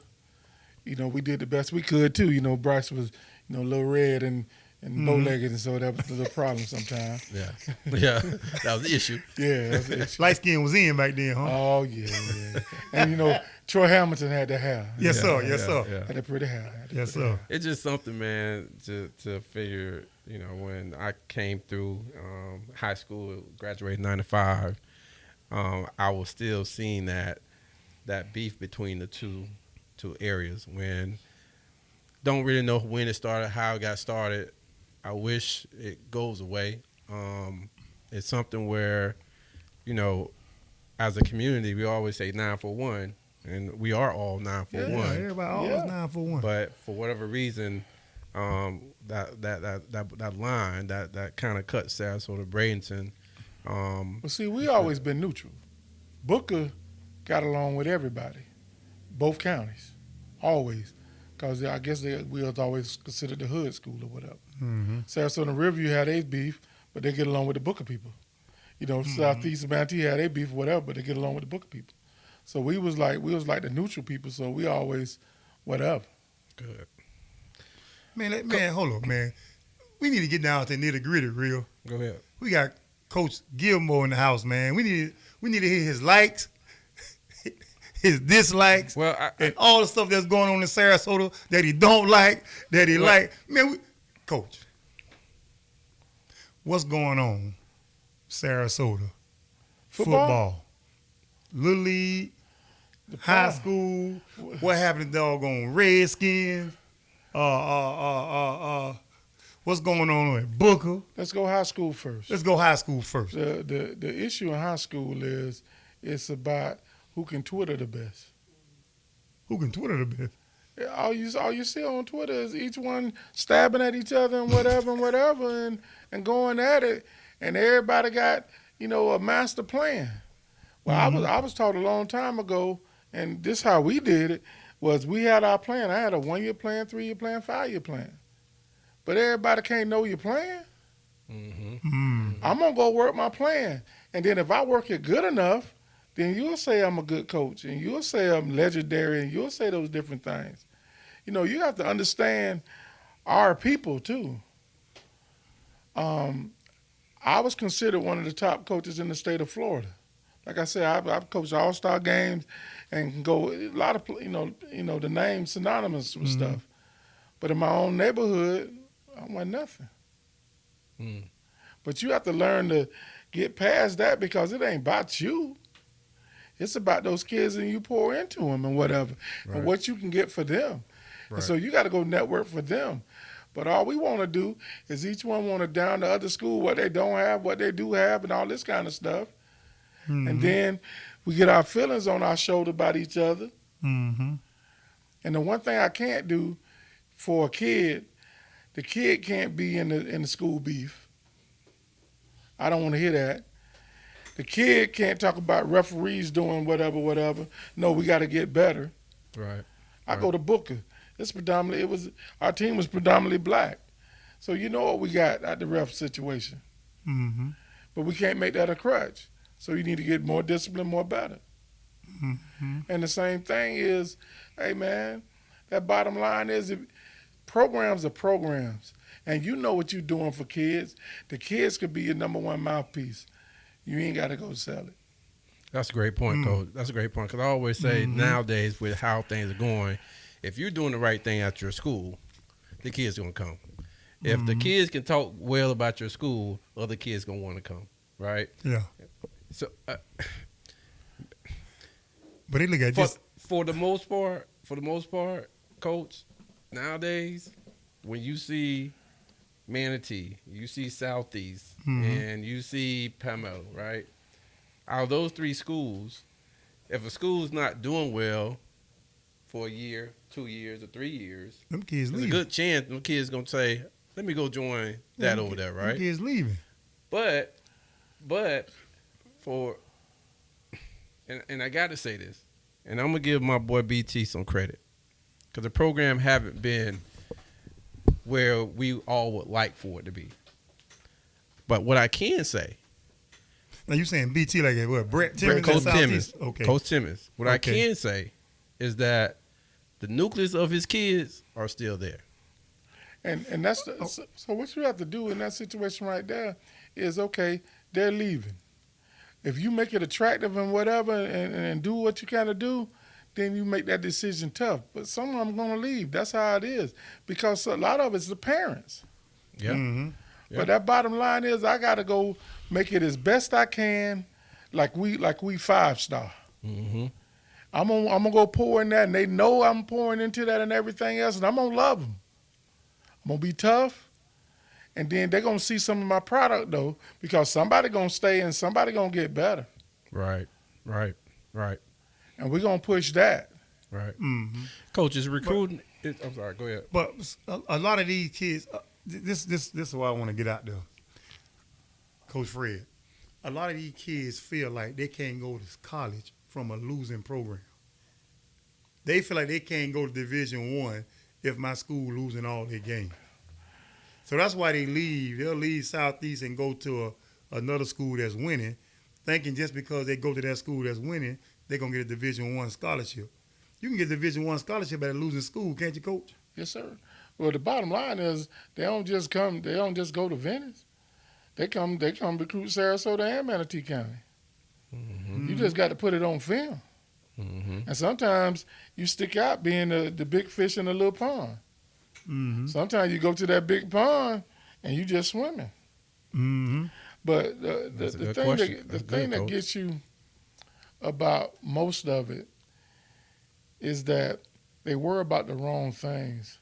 you know, we did the best we could too. You know, Bryce was, you know, a little red and bow-legged, and so that was a little problem sometimes. Yeah. Yeah. That was the issue. Yeah, that's the issue. Light skin was in back then, huh? Oh yeah. And you know, Troy Hamilton had the hair. Yes, sir. Yeah, Yes, yeah, sir. yeah. Had the pretty hair. Yes, sir. It's just something, man, to figure, you know, when I came through high school, graduated in 95, I was still seeing that beef between the two areas, when don't really know when it started, how it got started. I wish it goes away. It's something where, you know, as a community, we always say 9 for 1, and we are all 9 for Yeah, 1. everybody always 9 for 1. But for whatever reason, that line that kind of cut Sarasota Bradenton. Well, see, we always been neutral. Booker got along with everybody, both counties, always, because I guess we was always considered the hood school or whatever. Mm-hmm. Sarasota and Riverview had their beef, but they get along with the Booker people. You know, Southeast and Manatee had their beef, whatever, but they get along with the Booker people. So we was like the neutral people. So we always whatever. Good. Man, hold up, man. We need to get down to the nitty gritty, real. Go ahead. We got Coach Gilmore in the house, man. We need to hear his likes, his dislikes, Well, and all the stuff that's going on in Sarasota that he don't like, that he like. Man, Coach, what's going on, Sarasota? Football. Little League, high school. What happened to doggone Redskins? What's going on at Booker? Let's go high school first. Let's go high school first. The issue in high school is it's about who can Twitter the best. Who can Twitter the best? All you see on Twitter is each one stabbing at each other and whatever and going at it, and everybody got, you know, a master plan. Well, I was taught a long time ago, and this how we did it, was we had our plan. I had a 1-year plan, 3-year plan, 5-year plan. But everybody can't know your plan. I'm going to go work my plan. And then if I work it good enough, then you'll say I'm a good coach, and you'll say I'm legendary, and you'll say those different things. You know, you have to understand our people, too. I was considered one of the top coaches in the state of Florida. Like I said, I've coached all-star games and can go a lot of, you know, the names synonymous with stuff. But in my own neighborhood, I wasn't nothing. But you have to learn to get past that, because it ain't about you. It's about those kids and you pour into them and whatever, and what you can get for them. And so you got to go network for them. But all we want to do is each one want to down the other school what they don't have, what they do have, and all this kind of stuff. And then we get our feelings on our shoulder about each other. And the one thing I can't do for a kid, the kid can't be in the school beef. I don't want to hear that. The kid can't talk about referees doing whatever. No, we got to get better. Right. I go to Booker. Our team was predominantly black. So you know what we got at the ref situation. Mm-hmm. But we can't make that a crutch. So you need to get more discipline, more better. Mm-hmm. And the same thing is, hey man, that bottom line is programs are programs. And you know what you're doing for kids. The kids could be your number one mouthpiece. You ain't got to go sell it. That's a great point, Coach. That's a great point. Because I always say nowadays with how things are going, if you're doing the right thing at your school, the kids going to come. If the kids can talk well about your school, other kids going to want to come, right? Yeah. So, But they look at for the most part, Coach, nowadays, when you see Manatee, you see Southeast, and you see Palmetto, right? Out of those three schools, if a school's not doing well for a year, 2 years, or 3 years, them kids there's leaving. a good chance them kids gonna say, "Let me go join that over there," right? Them kids leaving. But for and I got to say this, and I'm gonna give my boy BT some credit because the program haven't been where we all would like for it to be. But what I can say, Now you saying BT like what? Brett Timmons? Coach and Timmons, Southeast? Okay. Coach Timmons. What I Okay. can say is that the nucleus of his kids are still there. And that's so what you have to do in that situation right there is, okay, they're leaving. If you make it attractive and whatever and do what you kind of do, then you make that decision tough. But some of them are going to leave. That's how it is. Because a lot of it's the parents. Yeah. Mm-hmm. Yeah. But that bottom line is I got to go make it as best I can like we 5-star. Mm-hmm. I'm gonna go pour in that, and they know I'm pouring into that and everything else, and I'm going to love them. I'm going to be tough. And then they're going to see some of my product, though, because somebody going to stay and somebody going to get better. Right. And we're going to push that. Right. Mm-hmm. Coach is recruiting. I'm sorry. Go ahead. But a lot of these kids, this is why I want to get out there, Coach Fred. A lot of these kids feel like they can't go to college from a losing program. They feel like they can't go to Division I if my school losing all their games. So that's why they leave. They'll leave Southeast and go to another school that's winning, thinking just because they go to that school that's winning, they're going to get a Division I scholarship. You can get a Division I scholarship at a losing school, can't you, Coach? Yes, sir. Well, the bottom line is they don't just go to Venice. They come recruit Sarasota and Manatee County. Mm-hmm. You just got to put it on film. Mm-hmm. And sometimes you stick out being the big fish in a little pond. Mm-hmm. Sometimes you go to that big pond and you just swimming. Mm-hmm. But That's a the good thing question. that That's the thing good, that Coach. gets you about most of it is that they worry about the wrong things.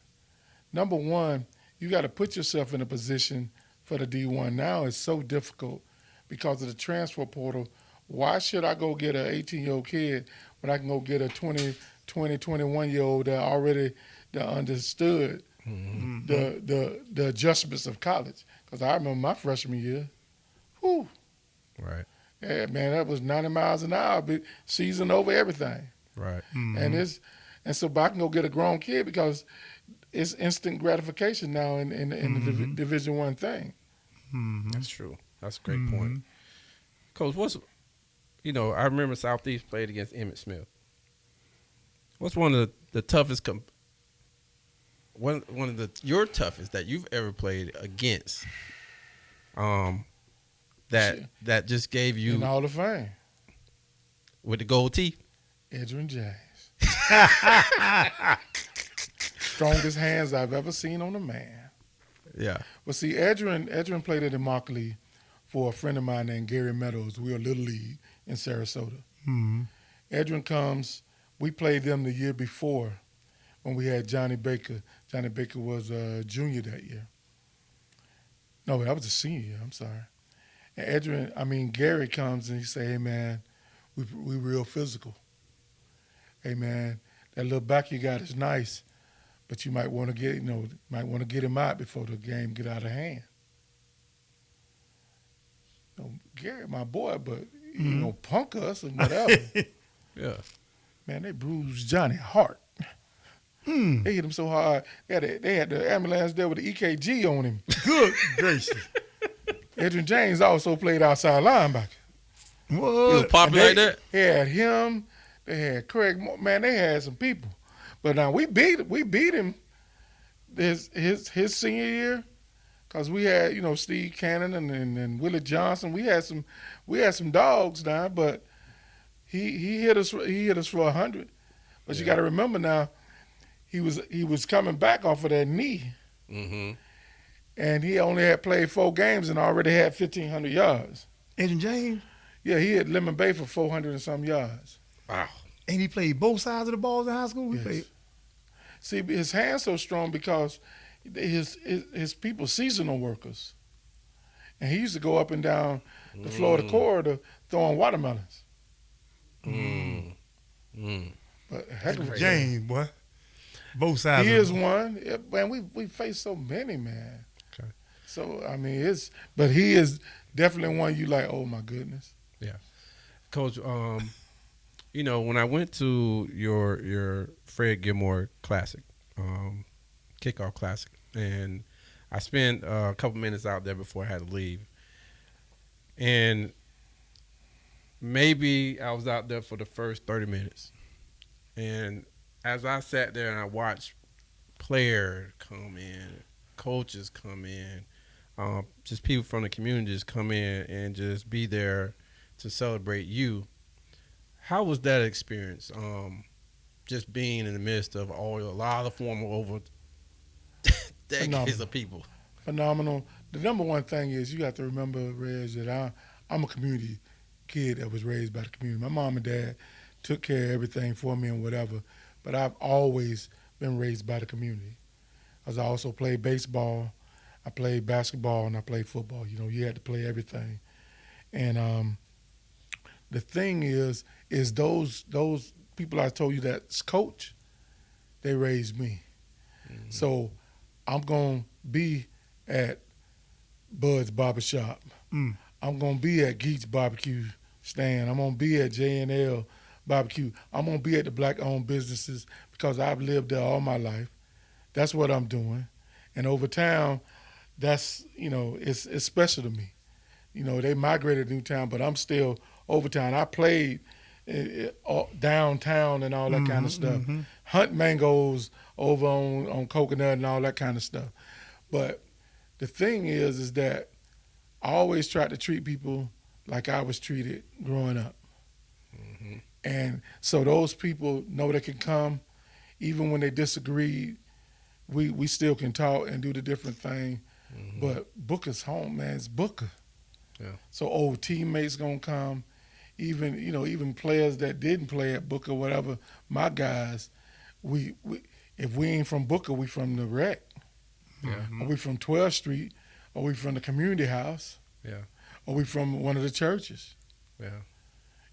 Number one, you got to put yourself in a position for the D1. Now it's so difficult because of the transfer portal. Why should I go get an 18-year-old kid when I can go get a 20, 21-year-old that already understood the adjustments of college? Because I remember my freshman year, whew. Right. Yeah, man, that was 90 miles an hour, season over everything. Right. Mm-hmm. And so but I can go get a grown kid because it's instant gratification now in the Division I thing. Mm-hmm. That's true. That's a great point. Coach, I remember Southeast played against Emmett Smith. What's one of the toughest your toughest that you've ever played against? That just gave you In the Hall of Fame, with the gold teeth. Edrin James. Strongest hands I've ever seen on a man. Yeah. Well, see, Edrin played at Immokalee for a friend of mine named Gary Meadows. We were Little League in Sarasota. Mm-hmm. Edrin comes. We played them the year before when we had Johnny Baker. Johnny Baker was a junior that year. No, that was a senior year. I'm sorry. And Gary comes and he say, "Hey man, we real physical. Hey man, that little back you got is nice, but you might want to get him out before the game get out of hand." Gary, my boy, but you gonna punk us and whatever. Yeah. Man, they bruised Johnny Hart. They hit him so hard. They had the ambulance there with the EKG on him. Good gracious. Adrian James also played outside linebacker. He was What? popular like that. They had him. They had Craig. Man, they had some people. But now we beat him his senior year, because we had Steve Cannon and Willie Johnson. We had some dogs now, but he hit us for 100. But you got to remember now, he was coming back off of that knee, and he only had played 4 games and already had 1,500 yards. Adrian James? Yeah, he hit Lemon Bay for 400 and some yards. Wow. And he played both sides of the balls in high school? He Yes. played. See, his hand's so strong because his people seasonal workers, and he used to go up and down the Florida corridor throwing watermelons. But heck of a James, boy. Both sides. He of is the- one. Yeah, man, we face so many, man. Okay. So I mean, but he is definitely one you like. Oh my goodness. Coach, when I went to your Fred Gilmore Classic, kickoff classic, and I spent a couple minutes out there before I had to leave, and maybe I was out there for the first 30 minutes, and as I sat there and I watched players come in, coaches come in, just people from the community just come in and just be there to celebrate you. How was that experience? Just being in the midst of a lot of former over decades of people. Phenomenal. The number one thing is you have to remember, Reg, that I'm a community kid that was raised by the community. My mom and dad took care of everything for me and whatever, but I've always been raised by the community. As I also played baseball, I played basketball, and I played football. You had to play everything. And the thing is those people I told you that's coach, they raised me. So I'm going to be at Bud's Barbershop. I'm going to be at Geet's Barbecue Stand. I'm going to be at J&L Barbecue. I'm going to be at the black-owned businesses because I've lived there all my life. That's what I'm doing. And over town, that's, it's special to me. They migrated to Newtown, but I'm still over town. I played downtown and all that kind of stuff. Hunt mangoes over on Coconut and all that kind of stuff. But the thing is that I always tried to treat people like I was treated growing up. And so those people know they can come, even when they disagree, we still can talk and do the different thing. But Booker's home, man. It's Booker. Yeah. So old teammates gonna come, even players that didn't play at Booker, whatever. My guys, we if we ain't from Booker, we from the rec. Or we from 12th Street, or we from the community house. Or we from one of the churches.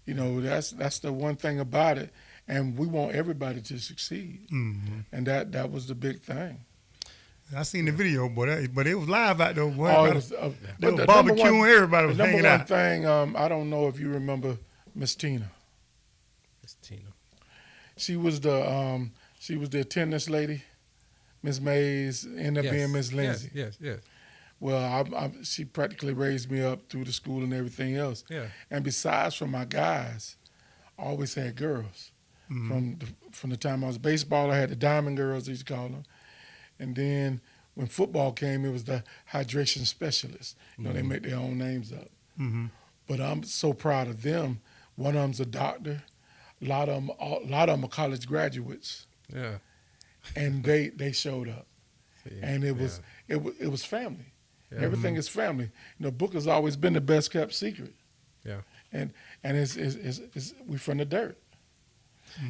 That's the one thing about it, and we want everybody to succeed. And that was the big thing. I seen the video, but it was live out there. Boy. Oh, it was, They but were the number barbecuing, one- everybody was The number hanging one out. thing, I don't know if you remember Miss Tina. It's Tina. She was the attendance lady. Miss Mays ended up being Miss Lindsay. Yes. Well, she practically raised me up through the school and everything else. Yeah. And besides from my guys, I always had girls. From the time I was baseball, I had the diamond girls, they used to call them. And then when football came, it was the hydration specialists. They make their own names up. But I'm so proud of them. One of them's a doctor. A lot of them are college graduates. Yeah. And they showed up. See, And it was family. Yeah. Everything is family. Booker's always been the best kept secret. Yeah. And it's we from the dirt.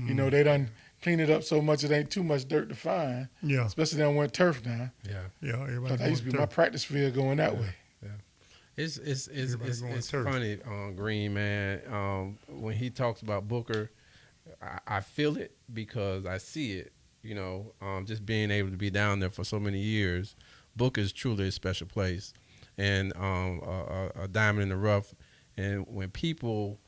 They done clean it up so much it ain't too much dirt to find. Yeah. Especially down went turf now. Yeah. Everybody. Because that used to be my practice field going that way. It's Everybody going turf. funny, Green, man. When he talks about Booker, I feel it because I see it. Just being able to be down there for so many years, Booker is truly a special place. and a diamond in the rough. And when people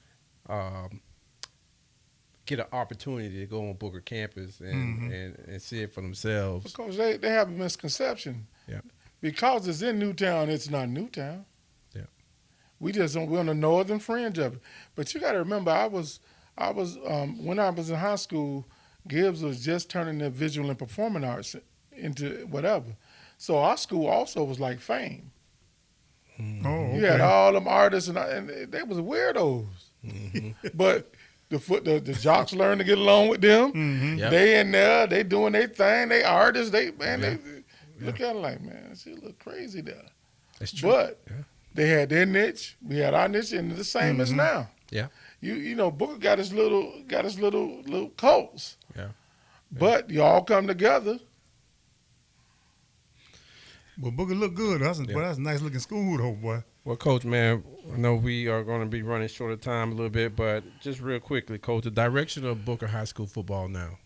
get an opportunity to go on Booker campus and see it for themselves. Because they have a misconception. Yeah. Because it's in Newtown, it's not Newtown. Yeah. We're on the northern fringe of it. But you got to remember, I was when I was in high school, Gibbs was just turning the visual and performing arts into whatever. So our school also was like Fame. Oh, okay. You had all them artists, and they was weirdos. But the jocks learned to get along with them. Yep. They in there, they doing their thing. They artists. They look at it like, man, she look crazy there. That's true. But they had their niche. We had our niche, and the same as now. Yeah. You know, Booker got his little cults. Yeah. But you all come together. Well, Booker look good. That's a nice looking school though, boy. Well, Coach, man, I know we are going to be running short of time a little bit, but just real quickly, Coach, the direction of Booker High School football now.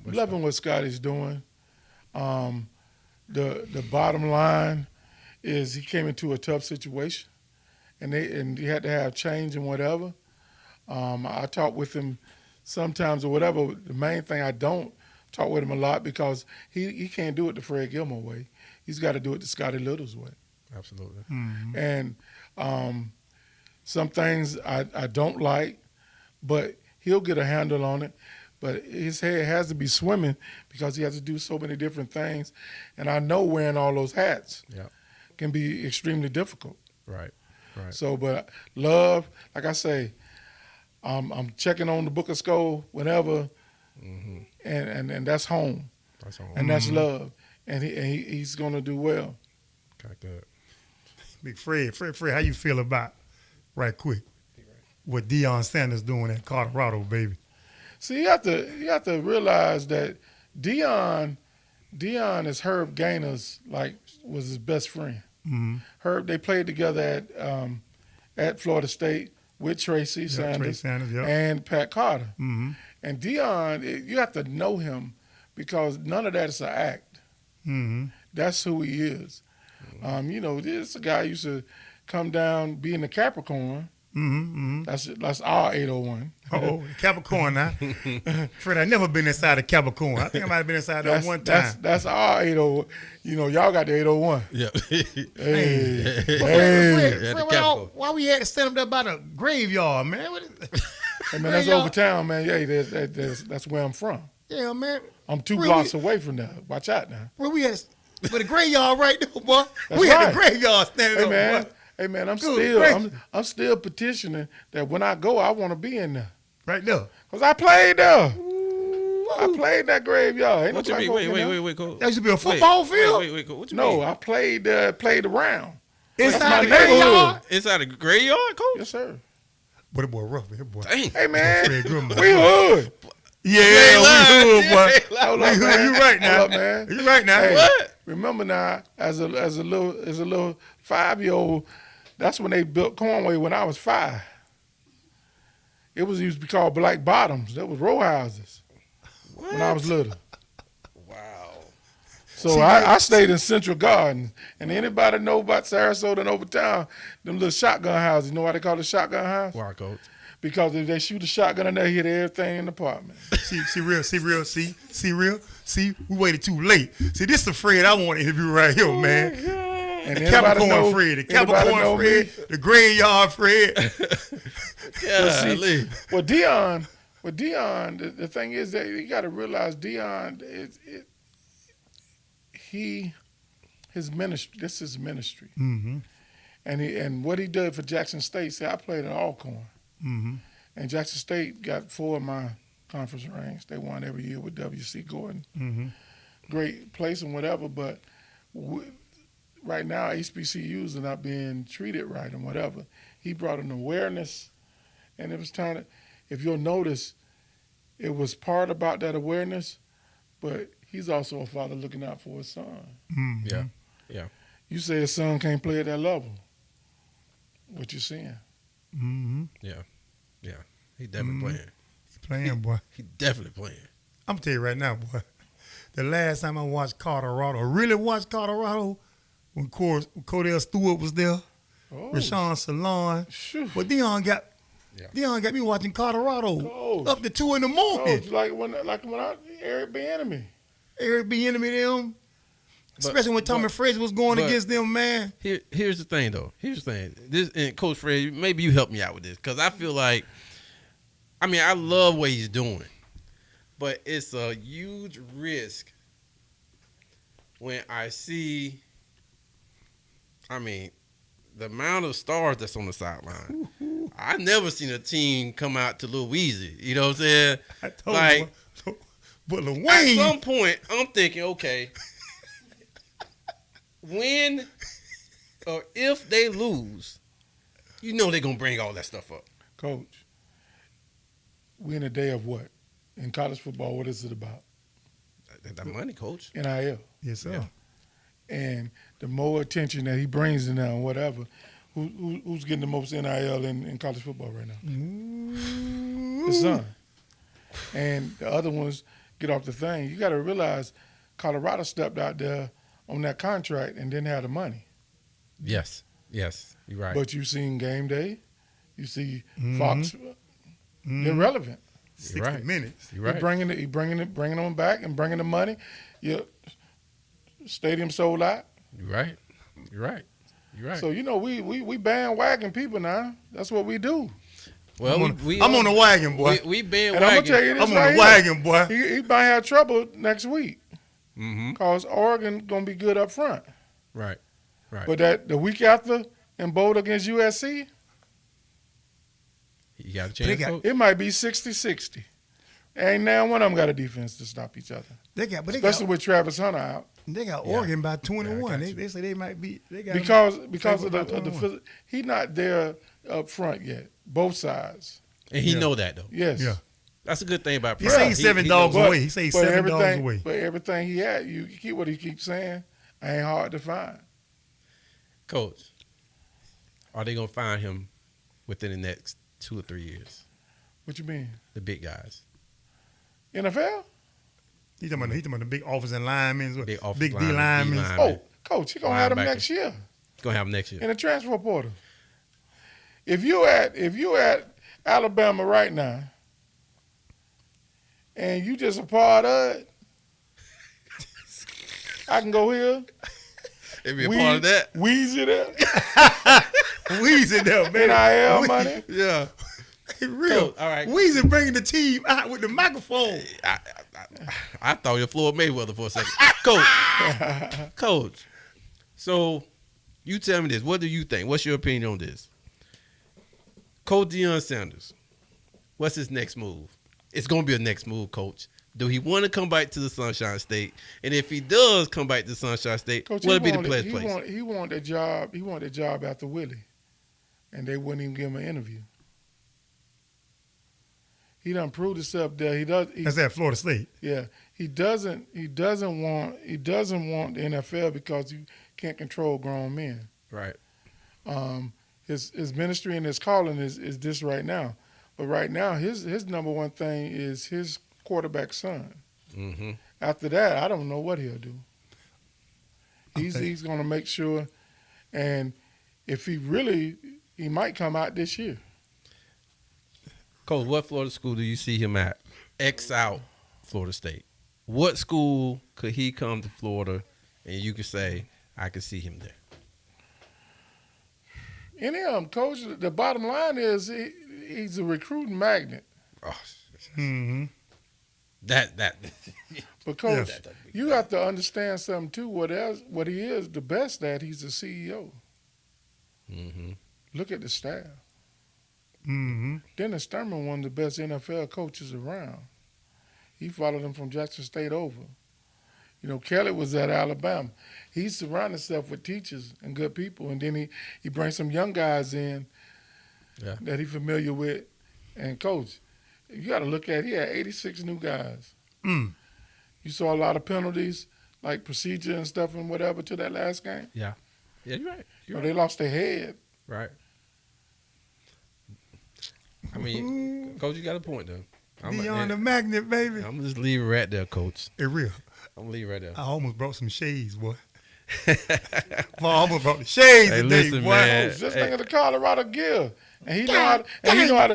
Loving what Scotty's doing. The bottom line is he came into a tough situation, and he had to have change and whatever. I talk with him sometimes or whatever. The main thing, I don't talk with him a lot because he can't do it the Fred Gilmore way. He's got to do it the Scotty Little's way. Absolutely. And some things I don't like, but he'll get a handle on it. But his head has to be swimming because he has to do so many different things. And I know wearing all those hats can be extremely difficult. Right. So, but love, like I say, I'm checking on the Booker Skull whenever, and that's home. That's home. And that's love. And he's going to do well. Okay, good. Big Fred, how you feel about, right quick, what Deion Sanders doing at Colorado, baby? See, you have to realize that Deion is Herb Gainer's, was his best friend. Herb, they played together at Florida State with Tracy Sanders, and Pat Carter. And Deion, you have to know him because none of that is an act. That's who he is. You know, this a guy used to come down, be in the Capricorn. That's our 801. Oh, Capricorn now. Fred, I never been inside a Capricorn. I think I might have been inside that one time. That's our 801. You know, y'all got the 801. Yeah. Fred, why we had to stand up there by the graveyard, man? Hey, man, that's over town, man. Yeah, that's where I'm from. Yeah, man. I'm 2 blocks away from there. Watch out now. Where we at? But the graveyard right there, boy. That's we right. had the graveyard standing up, man. boy. Hey, man, Good I'm still petitioning that when I go, I want to be in there. Right there. Because I played there. I played that graveyard. Ain't What you nobody mean? Wait, Coach. That used to be a football field? Wait, Coach. What you mean? No, I played around. Inside the my neighborhood. graveyard? Inside the graveyard, Coach? Yes, sir. Boy, that boy rough, man. Boy. Dang. Hey, man, Fred Gilmore. we hood. Yeah, we hood, boy. Hold up, man. You right now. Hold up, man. You right now. Hey, What? remember now, as a little 5-year-old, that's when they built Conway when I was 5. It used to be called Black Bottoms. That was row houses when I was little. Wow. So I stayed in Central Garden. And anybody know about Sarasota and over town, them little shotgun houses, you know why they call it shotgun house? Why, Coach? Because if they shoot a shotgun in there, hit everything in the apartment. See, we waited too late. See, this is the Fred I want to interview right here, man. And The Capricorn Fred, the graveyard Fred. Well, Deion, the thing is that you got to realize Deion, his ministry, this is ministry. And what he did for Jackson State, see, I played at Alcorn. And Jackson State got 4 of my conference rings. They won every year with W.C. Gordon. Great place and whatever, but right now HBCUs are not being treated right and whatever. He brought an awareness, and it was time to, if you'll notice, it was part about that awareness, but he's also a father looking out for his son. Yeah. You say his son can't play at that level. What you seeing? Yeah. He definitely playing. He playing, boy. He definitely playing. I'm going to tell you right now, boy. The last time I watched Colorado, or really watched Colorado, when Cordell Stewart was there, Oh, Rashawn Salon. Phew. But Dion got me watching Colorado Coach. up to 2 in the morning. Coach, like when I Eric Bieniemy. Eric Bieniemy them. Especially when Tommy Frazier was going against them, man. Here's the thing, though. Here's the thing. This, and Coach Fred, maybe you help me out with this, because I feel like, I mean, I love what he's doing, but it's a huge risk when I see, I mean, the amount of stars that's on the sideline. I never seen a team come out to Lil Weezy. You know what I'm saying? I told Like, you. But Lil at Wayne, some point, I'm thinking, okay, when or if they lose, you know they're going to bring all that stuff up. Coach, we in a day of what? In college football, what is it about? That money, Coach. NIL. yes, sir. Yeah. And the more attention that he brings in now, whatever, who's getting the most NIL in college football right now? The Sun. And the other ones get off the thing. You got to realize Colorado stepped out there on that contract and didn't have the money. Yes, you're right. But you seen Game Day, you see Fox, they're relevant. 60 right. minutes. You're right. He bringing them back and bringing the money. Your stadium sold out. You're right. You're right. So you know we bandwagon people now. That's what we do. Well, I'm on the wagon, boy. We bandwagon. And I'm gonna tell you this I'm on right the here. wagon, boy. He might have trouble next week Mm-hmm. because Oregon gonna be good up front. Right. But that the week after in Bold against USC, You got a chance, Coach? it might be 60-60. Ain't now one of them got a defense to stop each other. Especially with Travis Hunter out. They got Oregon by 21. Yeah, I got They say they might be. They got Because of the 21. he not there up front yet. Both sides. And he know that, though. Yes. Yeah. That's a good thing about He Pride. say he's 7 dogs knows- away. He say he's 7 dogs away. But everything he had, you keep what he keeps saying, ain't hard to find. Coach, are they going to find him within the next 2 or 3 years? What you mean? The big guys. NFL? He talking about the big offensive linemen, Big offensive big D linemen, linemen. D linemen. Oh, Coach, he gonna have them Linebacker. next year Going to have him next year. in the transfer portal. If you at Alabama right now, and you just a part of it, I can go here. They be a part of that. Weezy there. Weezy there, man. NIL money. Yeah. Real. Coach, all right. Weezy bringing the team out with the microphone. I thought you were Floyd Mayweather for a second. Coach. So you tell me this. What do you think? What's your opinion on this? Coach Deion Sanders, what's his next move? It's going to be a next move, Coach. Do he want to come back to the Sunshine State? And if he does come back to the Sunshine State, Coach, will it be the place? place? He wanted a job. He wanted a job after Willie, and they wouldn't even give him an interview. He done proved himself there. That's at Florida State. Yeah, he doesn't want the NFL because you can't control grown men. Right. His ministry and his calling is this right now, but right now his number one thing is his quarterback son. Mm-hmm. After that, I don't know what he'll do. He's going to make sure, and if he might come out this year. Coach, what Florida school do you see him at? X out Florida State. What school could he come to Florida and you could say, I could see him there? Any of them, Coach, the bottom line is he's a recruiting magnet. Oh, Mm-hmm. that. But, Coach, Yeah. you have to understand something, too. What he is the best at, he's the CEO. Mm-hmm. Look at the staff. Mm-hmm. Dennis Sturman, one of the best NFL coaches around. He followed him from Jackson State over. You know, Kelly was at Alabama. He surrounded himself with teachers and good people, and then he brings some young guys in that he's familiar with. And, Coach, you got to look at he had 86 new guys. Mm. You saw a lot of penalties, like procedure and stuff and whatever to that last game. Yeah. Yeah, you're right. They lost their head. Right. I mean, Coach, you got a point, though. Beyond the magnet, baby. I'm going to just leave it right there, Coach. It's real. I'm going to leave it right there. I almost brought some shades, boy. Boy, I almost brought the shades Hey, today, listen, boy. man. Just think of the Colorado gear. And he know how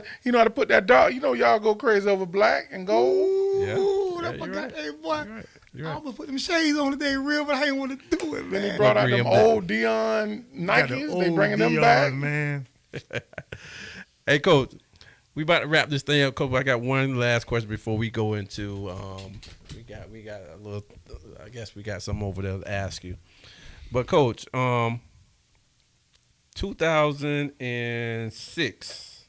to put that dog. You know, y'all go crazy over black and gold. Yeah. Ooh, Yeah, that you're boy got, right. hey, boy. You're I right. almost put them shades on today, real, but I ain't want to do it, Then he man. brought out Agree them on that. old Dion Got the Nikes. They old bringing them Dion, back. man. Hey, Coach, we about to wrap this thing up, Coach. I got one last question before we go into. We got a little. I guess we got something over there to ask you. But Coach, 2006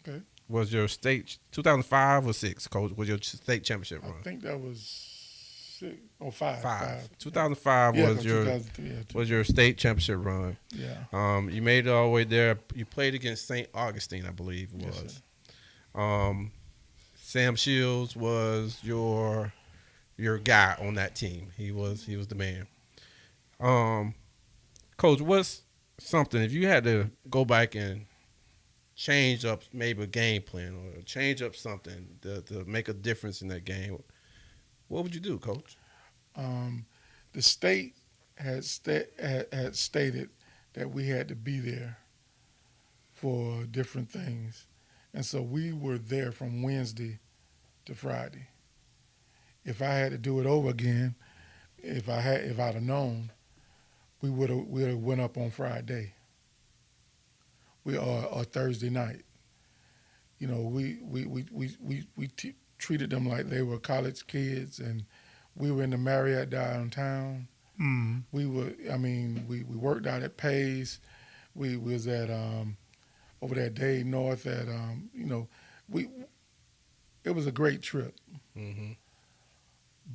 Okay. was your state. 2005 or 6, Coach, was your state championship run. I think that was 6 or 5. 2005 Yeah, was your 2003, yeah, was your state championship run. Yeah. You made it all the way there. You played against St. Augustine, I believe it Yes, was. sir. Sam Shields was your guy on that team. He was the man. Coach, what's something if you had to go back and change up maybe a game plan or change up something to make a difference in that game, what would you do, Coach? The state had stated that we had to be there for different things, and so we were there from Wednesday to Friday. If I had to do it over again, if I'd have known, we would have went up on Friday. Or Thursday night. You know, we treated them like they were college kids, and we were in the Marriott downtown. Mm. We worked out at Pace. We was at over there at Dade North at it was a great trip. Mm-hmm.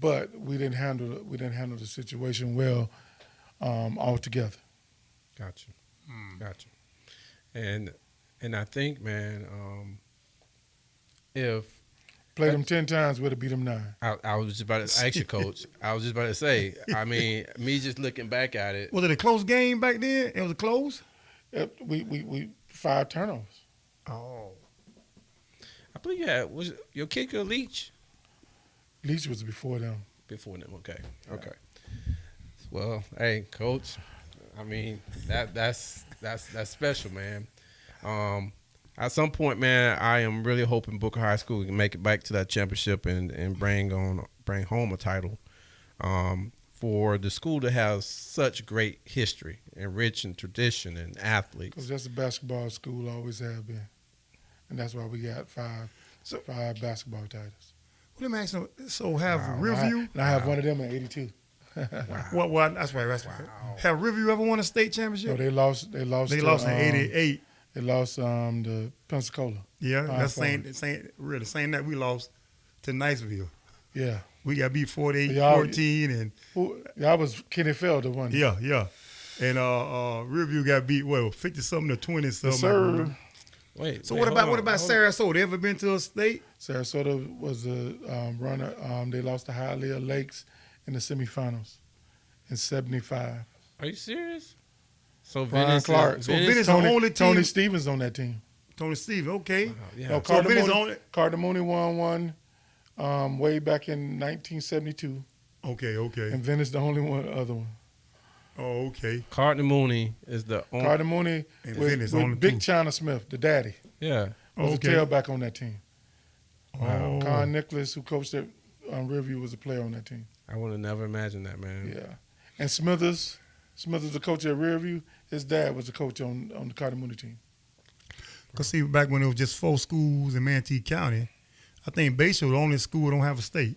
But we didn't handle the situation well altogether. Gotcha. Gotcha. And I think, man, if Played them 10 times, would have beat them 9. I was just about to ask you, Coach. I was just about to say. I mean, me just looking back at it. Was it a close game back then? It was a close? We 5 turnovers. Oh. I believe was it your kicker Leach Leach was before them. before them. Okay. Well, hey, Coach. I mean that's special, man. At some point, man, I am really hoping Booker High School can make it back to that championship and bring home a title. For the school to have such great history and rich in tradition and athletes. Because that's a basketball school, always have been. And that's why we got 5 basketball titles. Let me ask you, so have Wow. Riverview? And I have one of them in 82. What? That's right. That's right. Have Riverview ever won a state championship? No, they lost. They lost in '88. They lost to Pensacola. Yeah, that's Fine. saying that we lost to Niceville. Yeah. We got beat 48-14, and That was Kenny Felder, wasn't it? yeah. And Riverview got beat 50-something to 20-something. Yes, sir. Wait. So wait, what hold about on. Sarasota? Ever been to a state? Sarasota was a runner. They lost to Hialeah Lakes in the semifinals in '75. Are you serious? So Brian Venice, Clark. So Venice the only team. Tony Stevens on that team. Tony Stevens, okay. Wow, yeah. No, So Venice only. Cardamone won one way back in 1972, Okay. and Venice the only other one. Oh, okay. Cardinal Mooney is the only. Cardamone And Venice only with Big two. China Smith, the daddy, Yeah. was Okay. a tailback on that team. Wow. Con Nicholas, who coached at Riverview, was a player on that team. I would have never imagined that, man. Yeah, and Smithers, the coach at Riverview. His dad was the coach on the Cardamone team. Because, see, back when it was just 4 schools in Manatee County, I think Bayshore the only school that don't have a state.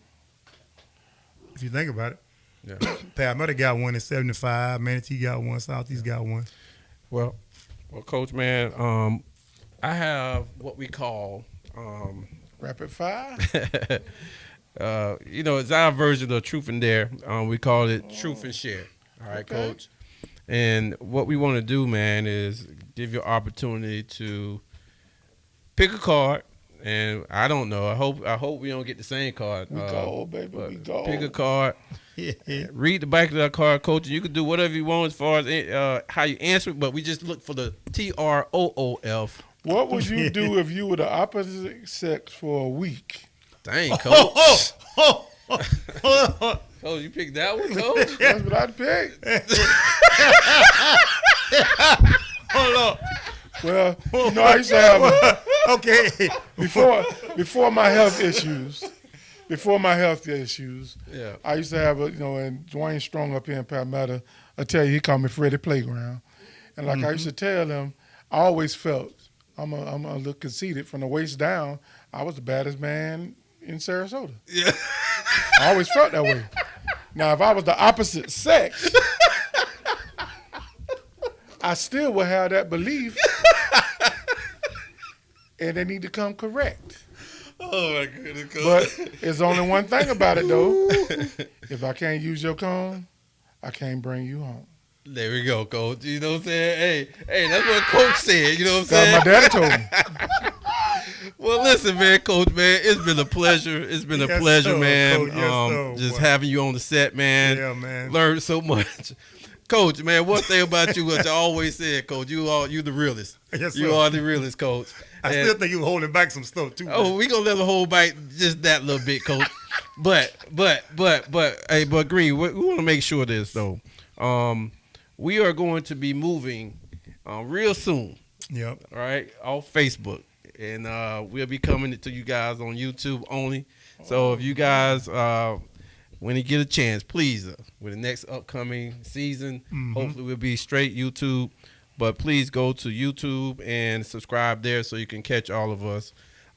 If you think about it. Yeah. Palmetto got one in 75. Manatee got one. Southeast got one. Well, Coach, man, I have what we call, Rapid fire. it's our version of Truth and Dare. We call it Truth and Share. All right, Okay. Coach. And what we want to do, man, is give you an opportunity to pick a card. And I don't know. I hope we don't get the same card. We go, baby. but We go. Pick a card. Read the back of that card, Coach. And you can do whatever you want as far as how you answer it. But we just look for the TROOF. What would you do if you were the opposite sex for a week? Dang, Coach. Oh, you picked that one, Coach? That's what I picked. Hold up. Well, you know, I used to have Okay. before my health issues. Yeah. I used to have and Dwayne Strong up here in Palmetto, I tell you, he called me Freddie Playground. And like I used to tell him, I always felt, I'm a little conceited, from the waist down, I was the baddest man in Sarasota. Yeah. I always felt that way. Now, if I was the opposite sex, I still would have that belief, and they need to come correct. Oh, my goodness, Coach. But there's only one thing about it, though. If I can't use your comb, I can't bring you home. There we go, Coach. You know what I'm saying? Hey, that's what Coach said. You know what I'm saying? My daddy told me. Well, listen, man, Coach, man, it's been a pleasure. It's been a pleasure, man. Coach, yes, just having you on the set, man. Yeah, man. Learned so much. Coach, man, one thing about you, what I always said, Coach, you the realest. Yes, you sir. are the realest, Coach. I still think you're holding back some stuff, too. Oh, we gonna let the whole bite just that little bit, Coach. but Green, we want to make sure this though. We are going to be moving real soon. Yep. All right, off Facebook, and we'll be coming to you guys on YouTube only. So if you guys, when you get a chance, please, with the next upcoming season, hopefully we'll be straight YouTube. But please go to YouTube and subscribe there so you can catch all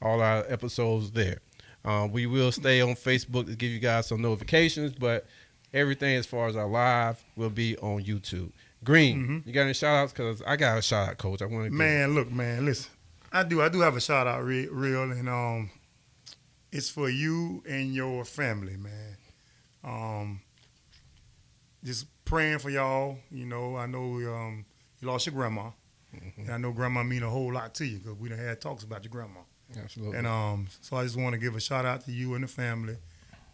our episodes there. We will stay on Facebook to give you guys some notifications, but everything as far as our live will be on YouTube. Green, you got any shout outs? Because I got a shout out, Coach. I want to Look, man, listen. I do have a shout out real, and it's for you and your family, man. Just praying for y'all. You know, I know you lost your grandma, and I know grandma mean a whole lot to you because we done had talks about your grandma. Absolutely. And so I just want to give a shout out to you and the family,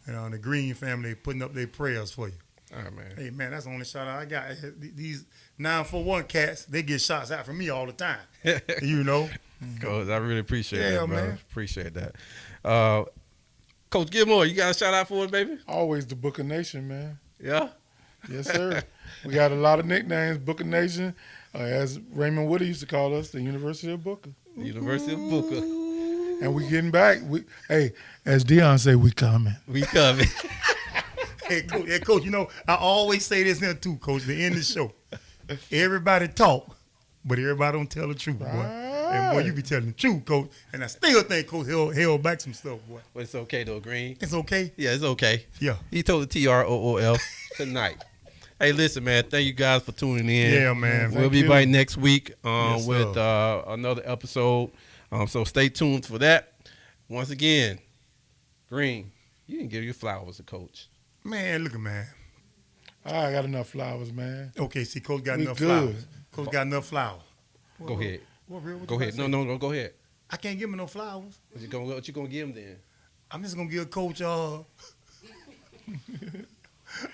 and the Green family putting up their prayers for you. All right, man. Hey, man, that's the only shout out I got. These 941 cats, they get shots out from me all the time. You know? Coach, I really appreciate Yeah, that, brother. man. Appreciate that. Coach Gilmore, you got a shout out for us, baby? Always the Booker Nation, man. Yeah? Yes, sir. We got a lot of nicknames. Booker Nation, as Raymond Woody used to call us, the University of Booker. The University of Booker. And we getting back. Hey, as Dion say, we coming. We coming. Hey, Coach, you know, I always say this here too, Coach, to end the show. Everybody talk, but everybody don't tell the truth, boy. And boy, you be telling the truth, Coach. And I still think Coach held back some stuff, boy. But it's okay, though, Green. It's okay? Yeah, it's okay. Yeah. He told the TROOL tonight. Hey, listen, man. Thank you guys for tuning in. Yeah, man. We'll be back next week Yes, with another episode. So stay tuned for that. Once again, Green, you didn't give your flowers to Coach. Man, look at man. I got enough flowers, man. Okay, see, Coach got We enough good. flowers. Coach got enough flowers. Go ahead. What Go ahead. No, go ahead. I can't give him no flowers. What you gonna give him then? I'm just gonna give Coach I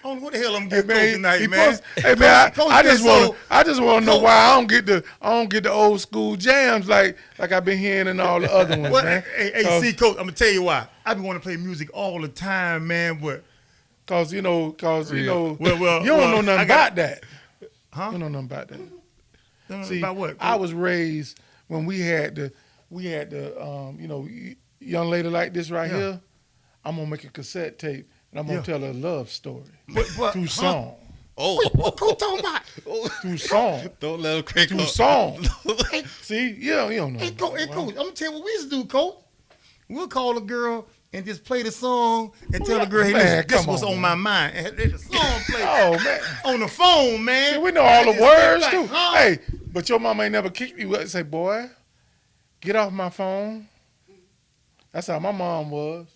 don't know what the hell I'm gonna give Hey, Coach tonight, man. Hey man, Coach I just been want to know why I don't get the old school jams like I've been hearing in all the other ones, Well, man. hey, see, Coach, I'm gonna tell you why. I be want to play music all the time, man. But Cause you know, well, you don't know nothing about that. Huh? You don't know nothing about that. See, about what? I was raised when we had the young lady like this right Yeah. here. I'm gonna make a cassette tape and I'm gonna Yeah. tell her a love story But, through song. Oh, What Coach talking about? Through song. don't let him crank Through up. song. See, you don't know. Hey, Coach, I'm gonna tell you what we used to do, Coach. We'll call a girl and just play the song and tell the girl, hey, Man, listen, this come was on, on my mind. And let the song play Oh man. on the phone, man. See, we know all the And words just too. like, huh? Hey, but your mama ain't never kicked you and say, boy, get off my phone. That's how my mom was.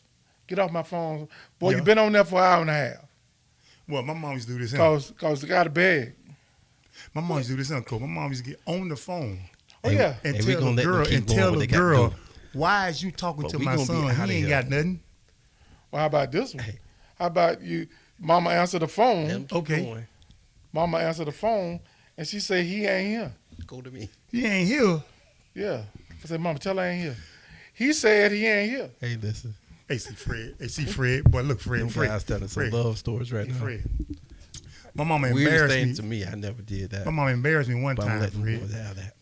Get off my phone. Boy, Yeah. you been on there for an hour and a half. Well, my mom used to do this. Huh? Cause they got a bag. My mom used to do this, huh, Coach. My mom used to get on the phone Oh yeah. and Hey, we tell gonna the let them girl, keep and going tell what the they gotta girl, do. why is you talking But to we my gonna be son? outta He ain't here. got nothing. Well, how about this one? How about you? Mama answer the phone. Let him keep Okay. going. Mama answer the phone, and she say he ain't here. Go to me. He ain't here. Yeah. I said, Mama, tell her I ain't here. He said he ain't here. Hey, listen. Hey, see Fred. Boy, look, Fred. Them Fred. guys telling some Fred. love stories right now. Fred. My mama Weirdest embarrassed thing me. to me, I never did that. My mama embarrassed me one But I'm time, letting Fred. boys have that.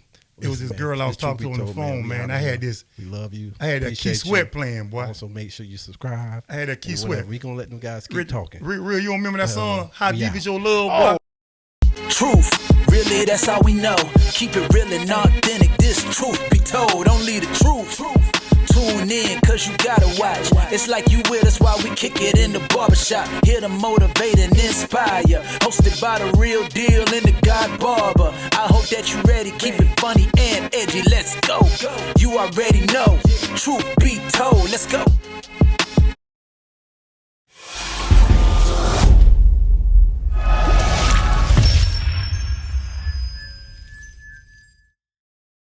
It was this Listen, girl I was the truth talking to be on the told, phone, we man. out I here. had this. We love you. I had that Key Appreciate Sweat you. playing, boy. Also, make sure you subscribe. I had that Key and Sweat. whatever. We gonna let them guys keep talking. Real, you don't remember that song? How we deep out. is your love, boy? Truth, really, that's all we know. Keep it real and authentic. This truth be told, only the truth. Tune in, cause you gotta watch. It's like you with us while we kick it in the barbershop. Here to motivate and inspire. Hosted by the real deal and the God Barber. I hope that you ready, keep it funny and edgy. Let's go. You already know. Truth be told, let's go.